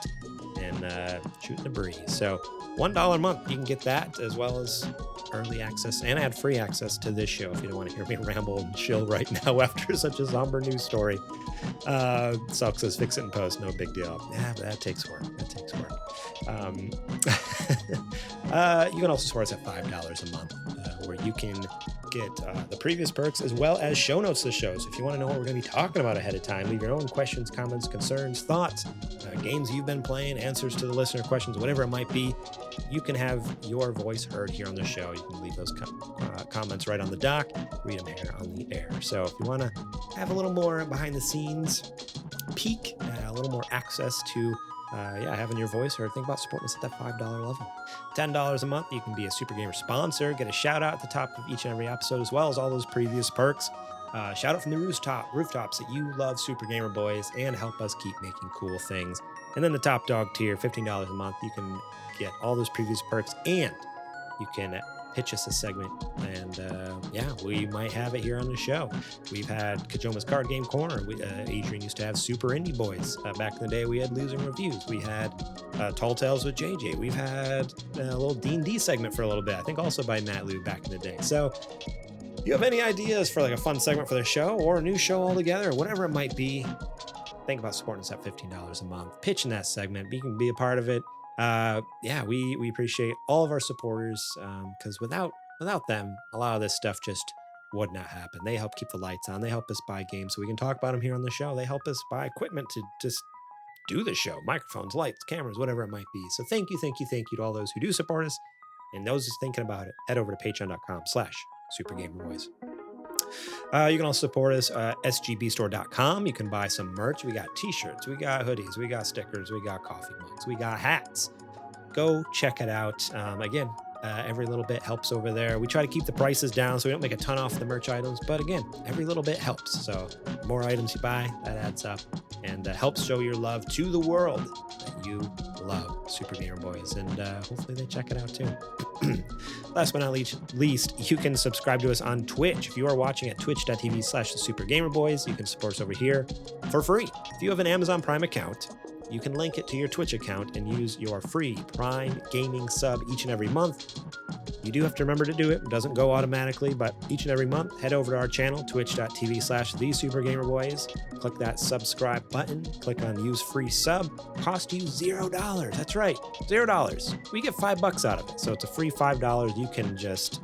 and shooting the breeze. So $1 a month, you can get that, as well as early access and ad-free access to this show if you don't want to hear me ramble and chill right now after such a somber news story. Selk says fix it in post, no big deal. Yeah, but that takes work. You can also support us at $5 a month, where you can get the previous perks as well as show notes to the shows. If you want to know what we're going to be talking about ahead of time, leave your own questions, comments, concerns, thoughts, games you've been playing, answers to the listener questions, whatever it might be. You can have your voice heard here on the show. You can leave those comments right on the dock, read them here on the air. So if you want to have a little more behind the scenes peek, a little more access to having your voice heard, think about supporting us at that $5 level. $10 a month, you can be a Super Gamer sponsor, get a shout out at the top of each and every episode, as well as all those previous perks. Shout out from the rooftops that you love Super Gamer Boys and help us keep making cool things. And then the top dog tier, $15 a month, you can get all those previous perks, and you can pitch us a segment, and we might have it here on the show. We've had Kajoma's Card Game Corner. Adrian used to have Super Indie Boys. Back in the day, we had Losing Reviews. We had Tall Tales with JJ. We've had a little D&D segment for a little bit, I think also by Matt Lou back in the day. So if you have any ideas for like a fun segment for the show or a new show altogether, whatever it might be, think about supporting us at $15 a month, pitching that segment. You can be a part of it. We appreciate all of our supporters, because without them, a lot of this stuff just would not happen. They help keep the lights on. They help us buy games so we can talk about them here on the show. They help us buy equipment to just do the show, microphones, lights, cameras, whatever it might be. So thank you to all those who do support us, and those just thinking about it, head over to patreon.com/supergamerboys. You can also support us at sgbstore.com. You can buy some merch. We got t-shirts, we got hoodies, we got stickers, we got coffee mugs, we got hats. Go check it out. Again, every little bit helps over there. We try to keep the prices down so we don't make a ton off the merch items, but again, every little bit helps. So the more items you buy, that adds up and helps show your love to the world that you love Super Gamer Boys, and hopefully they check it out too. Last but not least, you can subscribe to us on Twitch. If you are watching at twitch.tv/supergamerboys, you can support us over here for free. If you have an Amazon Prime account, you can link it to your Twitch account and use your free Prime Gaming sub each and every month. You do have to remember to do it. It doesn't go automatically, but each and every month, head over to our channel, twitch.tv/thesupergamerboys. Click that subscribe button. Click on use free sub. Cost you $0. That's right, $0. We get $5 out of it. So it's a free $5 you can just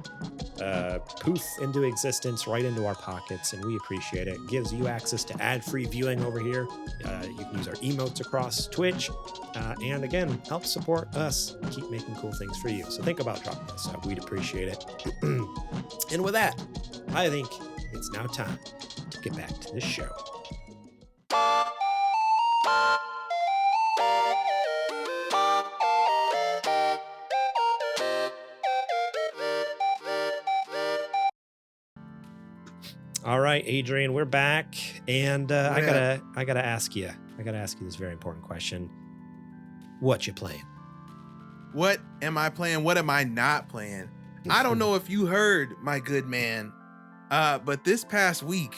poof into existence right into our pockets, and we appreciate it. It gives you access to ad-free viewing over here. You can use our emotes across Twitch, and again, help support us keep making cool things for you. So think about dropping us up. We'd appreciate it. And with that, I think it's now time to get back to the show. All right, Adrian, we're back, and I gotta ask you this very important question. What you playing? What am I playing? What am I not playing? I don't know if you heard, my good man, but this past week,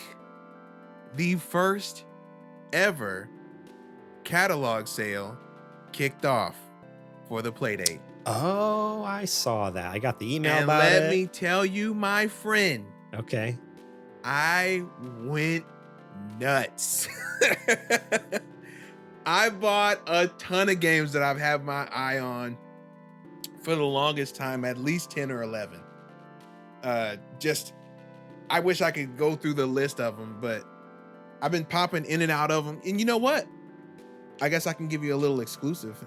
the first ever catalog sale kicked off for the Playdate. Oh, I saw that. I got the email and about it. Let me tell you, my friend. Okay. I went nuts. I bought a ton of games that I've had my eye on for the longest time, at least 10 or 11. I wish I could go through the list of them, but I've been popping in and out of them. And you know what? I guess I can give you a little exclusive.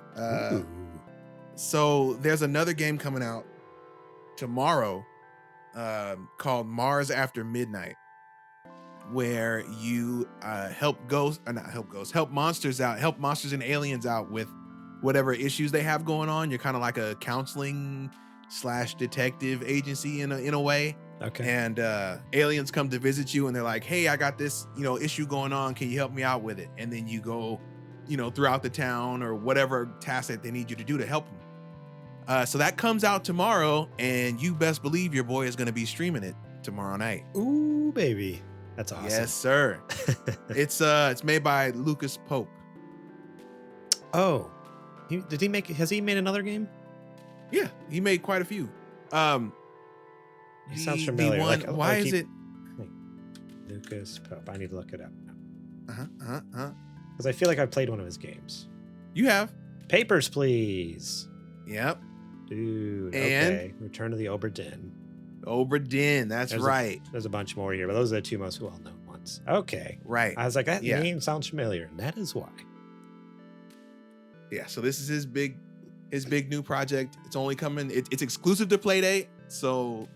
So there's another game coming out tomorrow called Mars After Midnight, where you help monsters and aliens out with whatever issues they have going on. You're kind of like a counseling / detective agency in a way. Okay. And aliens come to visit you and they're like, hey, I got this, issue going on. Can you help me out with it? And then you go, throughout the town or whatever task that they need you to do to help them. So that comes out tomorrow, and you best believe your boy is going to be streaming it tomorrow night. Ooh, baby. That's awesome. Yes, sir. It's made by Lucas Pope. Oh, has he made another game? Yeah, he made quite a few. He sounds familiar. Is it Lucas Pope? I need to look it up now. Because I feel like I've played one of his games. You have. Papers, Please. Yep. Dude. And okay. Return to the Oberdin. Obra Dinn. That's right. There's a bunch more here, but those are the two most well-known ones. Okay. Right. I was like, that name sounds familiar, and that is why. Yeah, so this is his big new project. It's only coming, it's exclusive to Playdate. So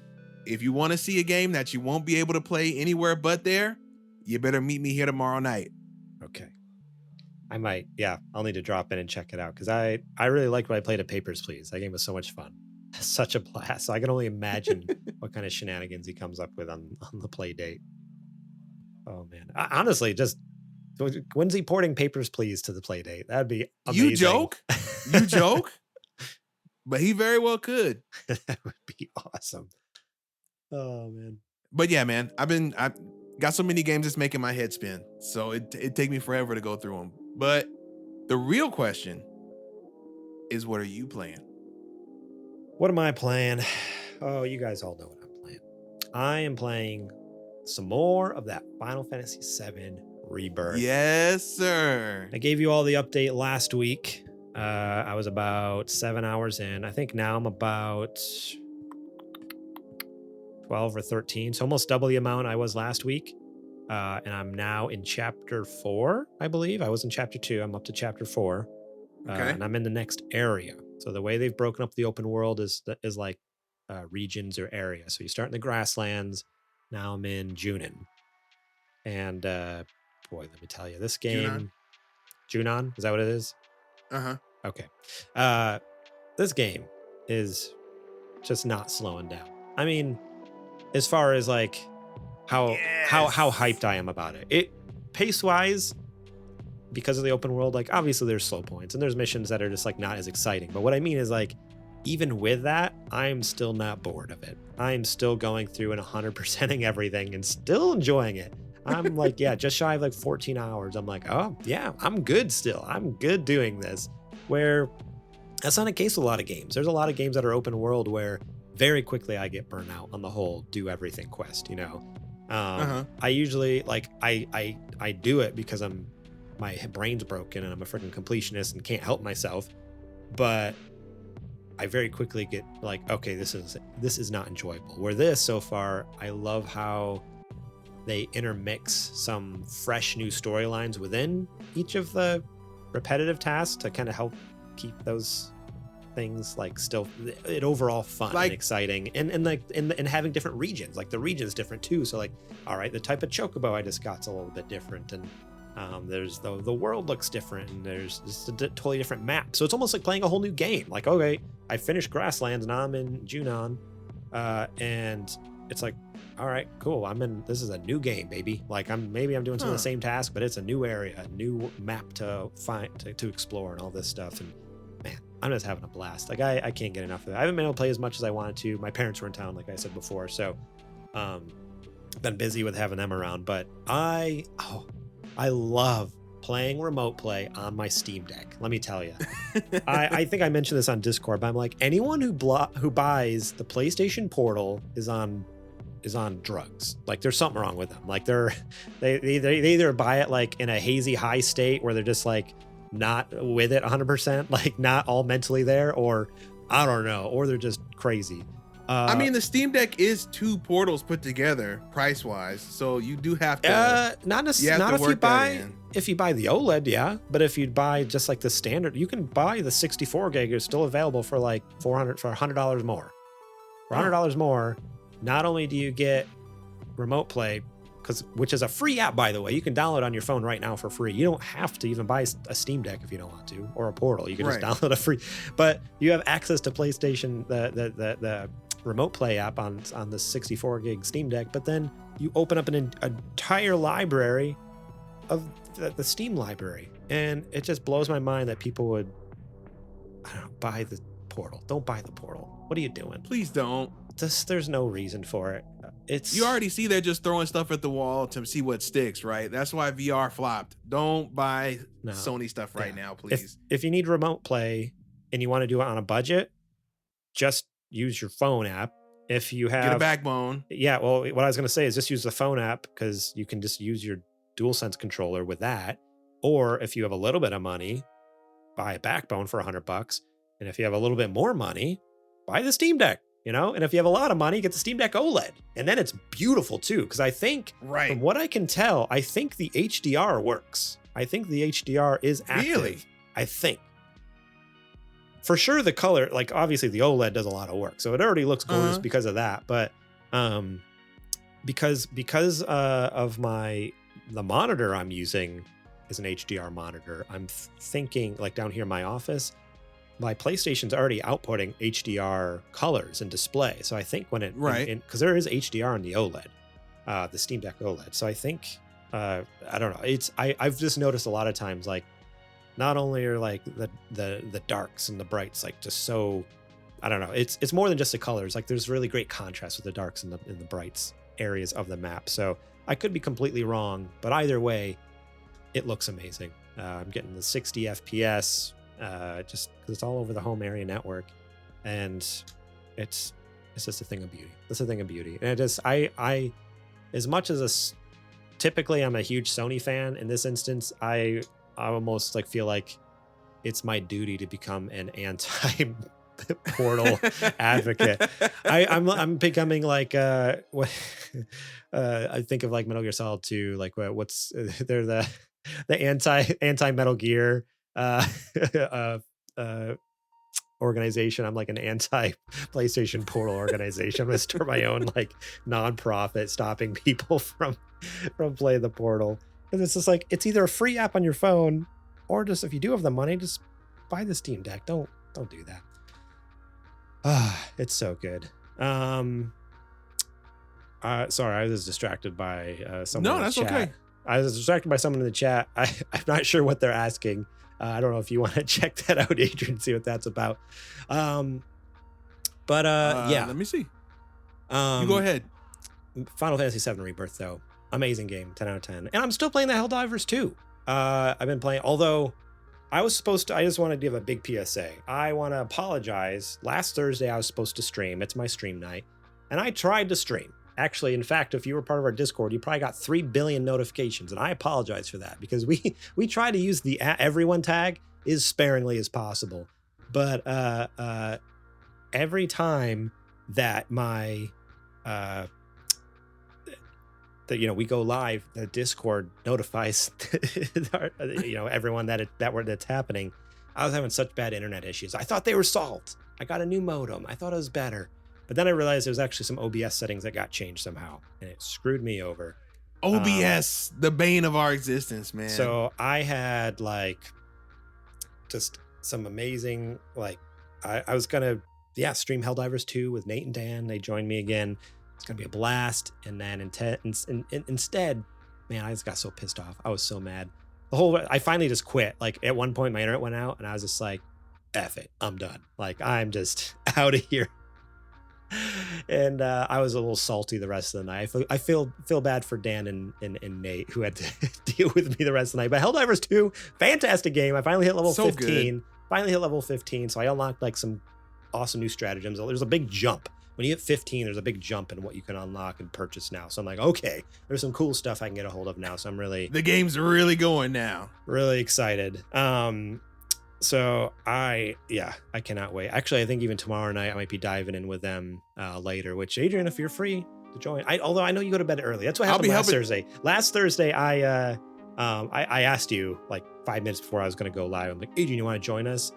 if you want to see a game that you won't be able to play anywhere but there, you better meet me here tomorrow night. Okay. I might, I'll need to drop in and check it out because I really liked what I played at Papers, Please. That game was so much fun. Such a blast. So I can only imagine what kind of shenanigans he comes up with on the Playdate. Oh, man. Honestly, just when's he porting Papers, Please to the Playdate? That'd be amazing. You joke? You joke? But he very well could. That would be awesome. Oh, man. But yeah, man, I've got so many games that's making my head spin. So it take me forever to go through them. But the real question is, what are you playing? What am I playing? Oh, you guys all know what I'm playing. I am playing some more of that Final Fantasy VII Rebirth. Yes, sir. I gave you all the update last week. I was about 7 hours in. I think now I'm about 12 or 13. So almost double the amount I was last week. And I'm now in chapter 4, I believe. I was in chapter 2. I'm up to chapter 4. Okay. And I'm in the next area. So the way they've broken up the open world is like regions or areas. So you start in the grasslands. Now I'm in Junon. And boy, let me tell you, this game... Junon? Is that what it is? Uh-huh. Okay. This game is just not slowing down. I mean, as far as like how hyped I am about it. It pace-wise, because of the open world, like obviously there's slow points and there's missions that are just like not as exciting. But what I mean is like, even with that, I'm still not bored of it. I'm still going through and 100%ing everything and still enjoying it. I'm like, just shy of like 14 hours. I'm like, oh yeah, I'm good still. I'm good doing this. Where that's not the case with a lot of games. There's a lot of games that are open world where very quickly I get burnt out on the whole do everything quest, you know? I usually like, I do it because my brain's broken and I'm a freaking completionist and can't help myself. But I very quickly get like, okay, this is not enjoyable. Where this so far, I love how they intermix some fresh new storylines within each of the repetitive tasks to kind of help keep those things like still it overall fun and exciting and like and having different regions. Like the region's different too. So like, all right, the type of chocobo I just got's a little bit different, and there's the world looks different, and there's just a totally different map. So it's almost like playing a whole new game. Like, okay, I finished Grasslands, now I'm in Junon, and it's like, all right, cool. This is a new game, baby. Like maybe I'm doing some of the same task, but it's a new area, a new map to find, to explore, and all this stuff. And man, I'm just having a blast. Like I can't get enough of it. I haven't been able to play as much as I wanted to. My parents were in town, like I said before, so been busy with having them around. But I love playing remote play on my Steam Deck. Let me tell you, I think I mentioned this on Discord, but I'm like, anyone who buys the PlayStation Portal is on drugs. Like there's something wrong with them. Like they either buy it like in a hazy high state where they're just like not with it 100%, like not all mentally there, or I don't know, or they're just crazy. I mean, the Steam Deck is 2 portals put together price wise, so you do have to not if you buy the OLED, yeah, but if you buy just like the standard, you can buy the 64 gig. It's still available for like $100 more. For $100 more, not only do you get remote play, which is a free app, by the way. You can download on your phone right now for free. You don't have to even buy a Steam Deck if you don't want to, or a Portal. You can just download a free. But you have access to PlayStation, the remote play app on the 64 gig Steam Deck. But then you open up an entire library of the Steam library, and it just blows my mind that people would, I don't know, buy the Portal. Don't buy the Portal. What are you doing? Please don't. There's no reason for it. You already see they're just throwing stuff at the wall to see what sticks, right? That's why VR flopped. Don't buy Sony stuff right now, please. If you need remote play and you want to do it on a budget, just use your phone app. If you have get a backbone. Yeah, well, what I was going to say is just use the phone app, because you can just use your DualSense controller with that. Or if you have a little bit of money, buy a backbone for $100. And if you have a little bit more money, buy the Steam Deck. And if you have a lot of money, get the Steam Deck OLED. And then it's beautiful too. Because I think, Right. from what I can tell, I think the HDR works. I think the HDR is active. Really? I think. For sure, the color, like obviously the OLED does a lot of work. So it already looks gorgeous because of that. But because of the monitor I'm using is an HDR monitor, I'm thinking like down here in my office, my PlayStation's already outputting HDR colors and display. So I think when it, because there is HDR on the OLED, the Steam Deck OLED. So I think, I don't know. I've just noticed a lot of times, like, not only are like the darks and the brights like just so, I don't know. It's more than just the colors. Like there's really great contrast with the darks and the brights areas of the map. So I could be completely wrong, but either way, it looks amazing. I'm getting the 60 FPS. Just because it's all over the home area network, and it's just a thing of beauty. It's a thing of beauty, and I as much as typically I'm a huge Sony fan, in this instance I almost like feel like it's my duty to become an anti-Portal advocate. I'm becoming like what I think of like Metal Gear Solid 2, like what's they're the anti Metal Gear organization. I'm like an anti PlayStation Portal organization. I'm gonna start my own like non-profit stopping people from playing the Portal. And it's just like, it's either a free app on your phone, or just if you do have the money, just buy the Steam Deck. Don't do that. It's so good. Sorry, I was distracted by someone. No, that's chat. Okay. I was distracted by someone in the chat. I'm not sure what they're asking. I don't know if you want to check that out, Adrian, see what that's about. Yeah. Let me see. You go ahead. Final Fantasy VII Rebirth, though. Amazing game, 10 out of 10. And I'm still playing the Helldivers 2. I've been playing, although I just want to give a big PSA. I want to apologize. Last Thursday, I was supposed to stream. It's my stream night. And I tried to stream. Actually, in fact, if you were part of our Discord, you probably got 3 billion notifications, and I apologize for that because we try to use the everyone tag as sparingly as possible. But every time that my we go live, the Discord notifies everyone that's happening. I was having such bad internet issues. I thought they were solved. I got a new modem. I thought it was better. But then I realized there was actually some OBS settings that got changed somehow, and it screwed me over. OBS, the bane of our existence, man. So I had like just some amazing, like I was gonna stream Helldivers 2 with Nate and Dan. They joined me again. It's gonna be a blast. And then instead, man, I just got so pissed off. I was so mad. I finally just quit. Like at one point my internet went out, and I was just like, F it, I'm done. Like I'm just out of here. And I was a little salty the rest of the night. I feel bad for Dan and Nate, who had to deal with me the rest of the night. But Helldivers 2, fantastic game. I finally hit level 15. Good. Finally hit level 15, so I unlocked like some awesome new stratagems. There's a big jump. When you hit 15, there's a big jump in what you can unlock and purchase now. So I'm like, okay, there's some cool stuff I can get a hold of now. So I'm really... The game's really going now. Really excited. So I cannot wait. Actually, I think even tomorrow night I might be diving in with them later, which Adrian, if you're free to join, although I know you go to bed early. That's what happened Thursday. Last Thursday, I asked you like 5 minutes before I was going to go live. I'm like, Adrian, you want to join us?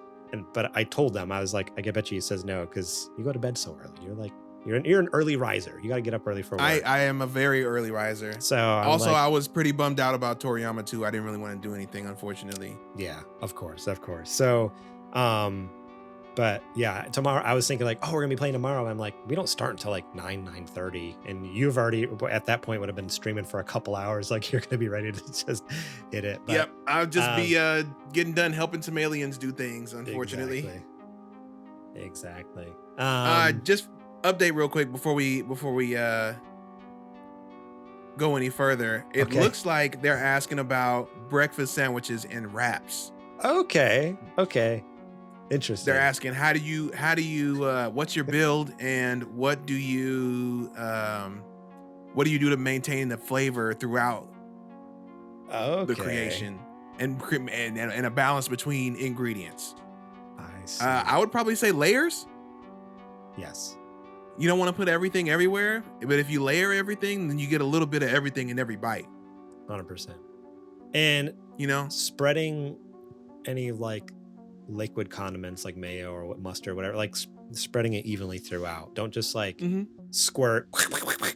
But I told them, I was like, I bet you he says no, because you go to bed so early. You're like, you're an early riser. You got to get up early for work. I am a very early riser. So I was pretty bummed out about Toriyama too. I didn't really want to do anything, unfortunately. Yeah, of course. So, but yeah, tomorrow I was thinking like, oh, we're gonna be playing tomorrow. And I'm like, we don't start until like 9:30, and you've already at that point would have been streaming for a couple hours. Like you're gonna be ready to just hit it. But, yep, I'll just be getting done helping some aliens do things. Unfortunately. Exactly. Just update real quick before we go any further. It looks like they're asking about breakfast sandwiches and wraps. Okay. Interesting. They're asking how do you what's your build, and what do you do to maintain the flavor throughout the creation and a balance between ingredients. I see. I would probably say layers. Yes. You don't want to put everything everywhere, but if you layer everything, then you get a little bit of everything in every bite. 100%. And You know, spreading any like liquid condiments like mayo or mustard, whatever, like spreading it evenly throughout. Don't just like squirt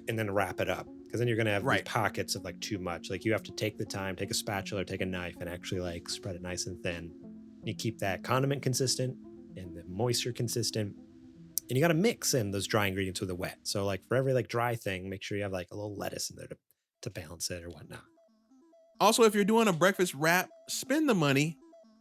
and then wrap it up, because then you're gonna have these pockets of like too much. Like you have to take the time, take a spatula or take a knife and actually like spread it nice and thin. You keep that condiment consistent and the moisture consistent. And you got to mix in those dry ingredients with the wet. So like for every like dry thing, make sure you have like a little lettuce in there to balance it or whatnot. Also, if you're doing a breakfast wrap, spend the money.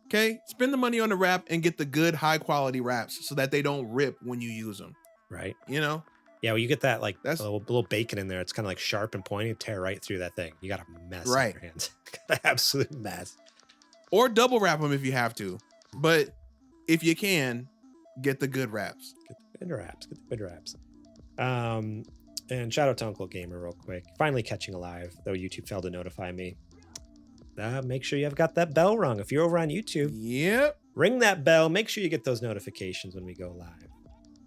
Okay, spend the money on the wrap and get the good high quality wraps so that they don't rip when you use them. Right. You know? Yeah, well, you get that like a little bacon in there. It's kind of like sharp and pointy, tear right through that thing. You got a mess on your hands. Got an absolute mess. Or double wrap them if you have to. But if you can, get the good wraps. Get the good wraps. And shout out to Uncle Gamer real quick. Finally catching alive, though YouTube failed to notify me. Make sure you've got that bell rung. If you're over on YouTube, ring that bell. Make sure you get those notifications when we go live.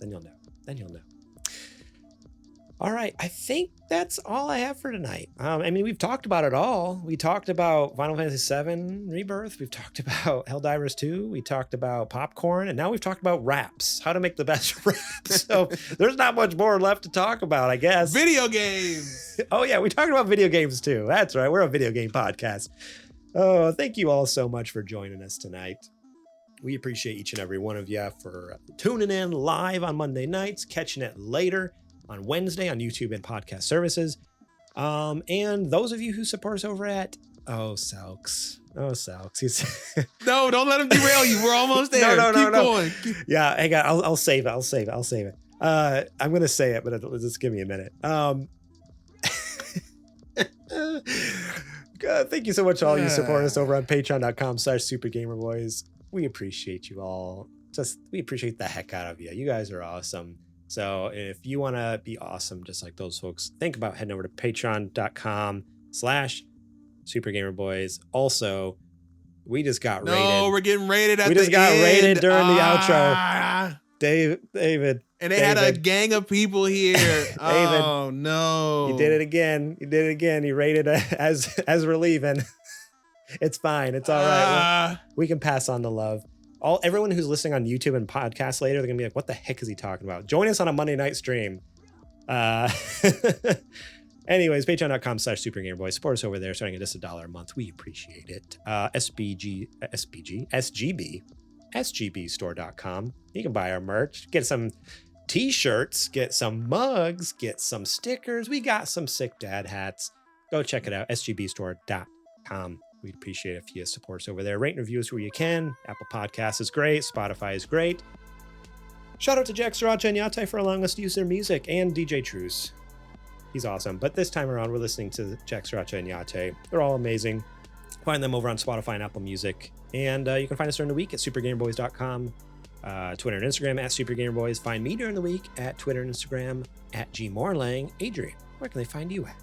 Then you'll know. All right. I think that's all I have for tonight. I mean, we've talked about it all. We talked about Final Fantasy VII Rebirth. We've talked about Helldivers 2. We talked about popcorn. And now we've talked about wraps. How to make the best wraps. So there's not much more left to talk about, I guess. Video games. Oh, yeah. We talked about video games, too. That's right. We're a video game podcast. Oh, thank you all so much for joining us tonight. We appreciate each and every one of you for tuning in live on Monday nights, catching it later on Wednesday on YouTube and podcast services. And those of you who support us over at Selks. He's No, don't let him derail you. We're almost there. No. Keep going. Yeah, hang on. I'll save it. I'm going to say it, but just give me a minute. God, thank you so much to all you support us over on patreon.com/supergamerboys. We appreciate you all. We appreciate the heck out of you. You guys are awesome. So if you want to be awesome, just like those folks, think about heading over to patreon.com/supergamerboys. Also, we just got rated. No, we're getting rated at the end. We just got rated during the outro. David. And they had a gang of people here. Oh, no. You did it again. You rated as we're leaving. It's fine. It's all right. We can pass on the love. Everyone who's listening on YouTube and podcasts later, they're going to be like, what the heck is he talking about? Join us on a Monday night stream. Anyways, patreon.com/supergamerboys. Support us over there, starting at just $1 a month. We appreciate it. SGBstore.com. You can buy our merch, get some t-shirts, get some mugs, get some stickers. We got some sick dad hats. Go check it out, sgbstore.com. We'd appreciate it if you support us over there. Rate and review us where you can. Apple Podcasts is great. Spotify is great. Shout out to Jack, Sriracha, and Yate for allowing us to use their music, and DJ Trooz. He's awesome. But this time around, we're listening to Jack, Sriracha, and Yate. They're all amazing. Find them over on Spotify and Apple Music. And you can find us during the week at supergamerboys.com. Twitter and Instagram at supergamerboys. Find me during the week at Twitter and Instagram at gmorlang. Adrian, where can they find you at?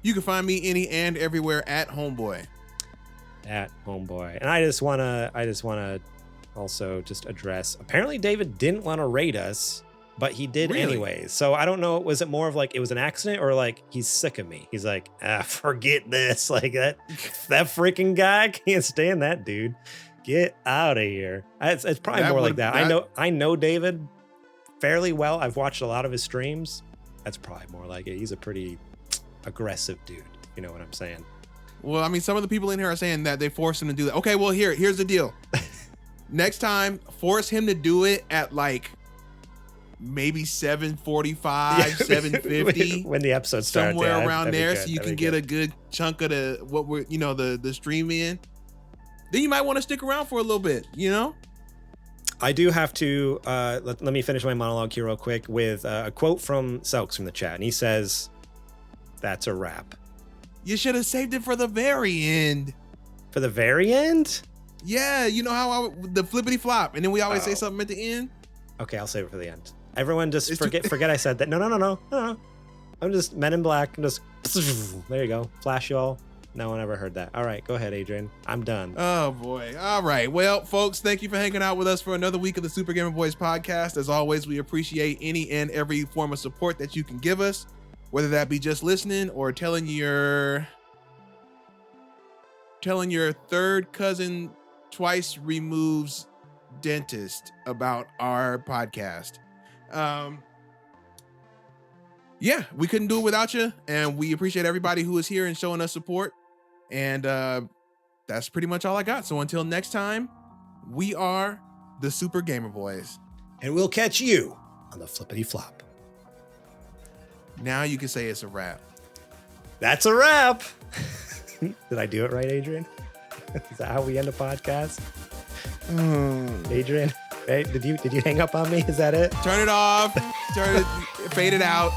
You can find me any and everywhere at Homeboy. At Homeboy. And I just wanna also just address, apparently David didn't want to rate us, but he did anyways. So I don't know, was it more of like it was an accident, or like he's sick of me? He's like, forget this. Like that freaking guy, I can't stand that dude. Get out of here. It's probably more like that. I know David fairly well. I've watched a lot of his streams. That's probably more like it. He's a pretty aggressive dude. You know what I'm saying? Well, I mean, some of the people in here are saying that they forced him to do that. Okay, well, here's the deal. Next time, force him to do it at like maybe 7:45, 7:50 when the episode starts, somewhere around there, so you can get a good chunk of the stream in. Then you might want to stick around for a little bit, you know? I do have to let me finish my monologue here real quick with a quote from Selks from the chat, and he says, "That's a wrap." You should have saved it for the very end. For the very end? Yeah, you know how the flippity flop, and then we always say something at the end. Okay, I'll save it for the end. Everyone just forget I said that. No. I'm just Men in Black. I'm just there you go. Flash you all. No one ever heard that. All right, go ahead, Adrian. I'm done. Oh boy. All right. Well, folks, thank you for hanging out with us for another week of the Super Gamer Boys podcast. As always, we appreciate any and every form of support that you can give us, whether that be just listening or telling your third cousin twice removes dentist about our podcast. Yeah, we couldn't do it without you, and we appreciate everybody who is here and showing us support. And that's pretty much all I got. So until next time, we are the Super Gamer Boys. And we'll catch you on the flippity flop. Now you can say it's a wrap. That's a wrap. Did I do it right, Adrian? Is that how we end a podcast? Adrian, right? Did you hang up on me? Is that it? Turn it off. Fade it out.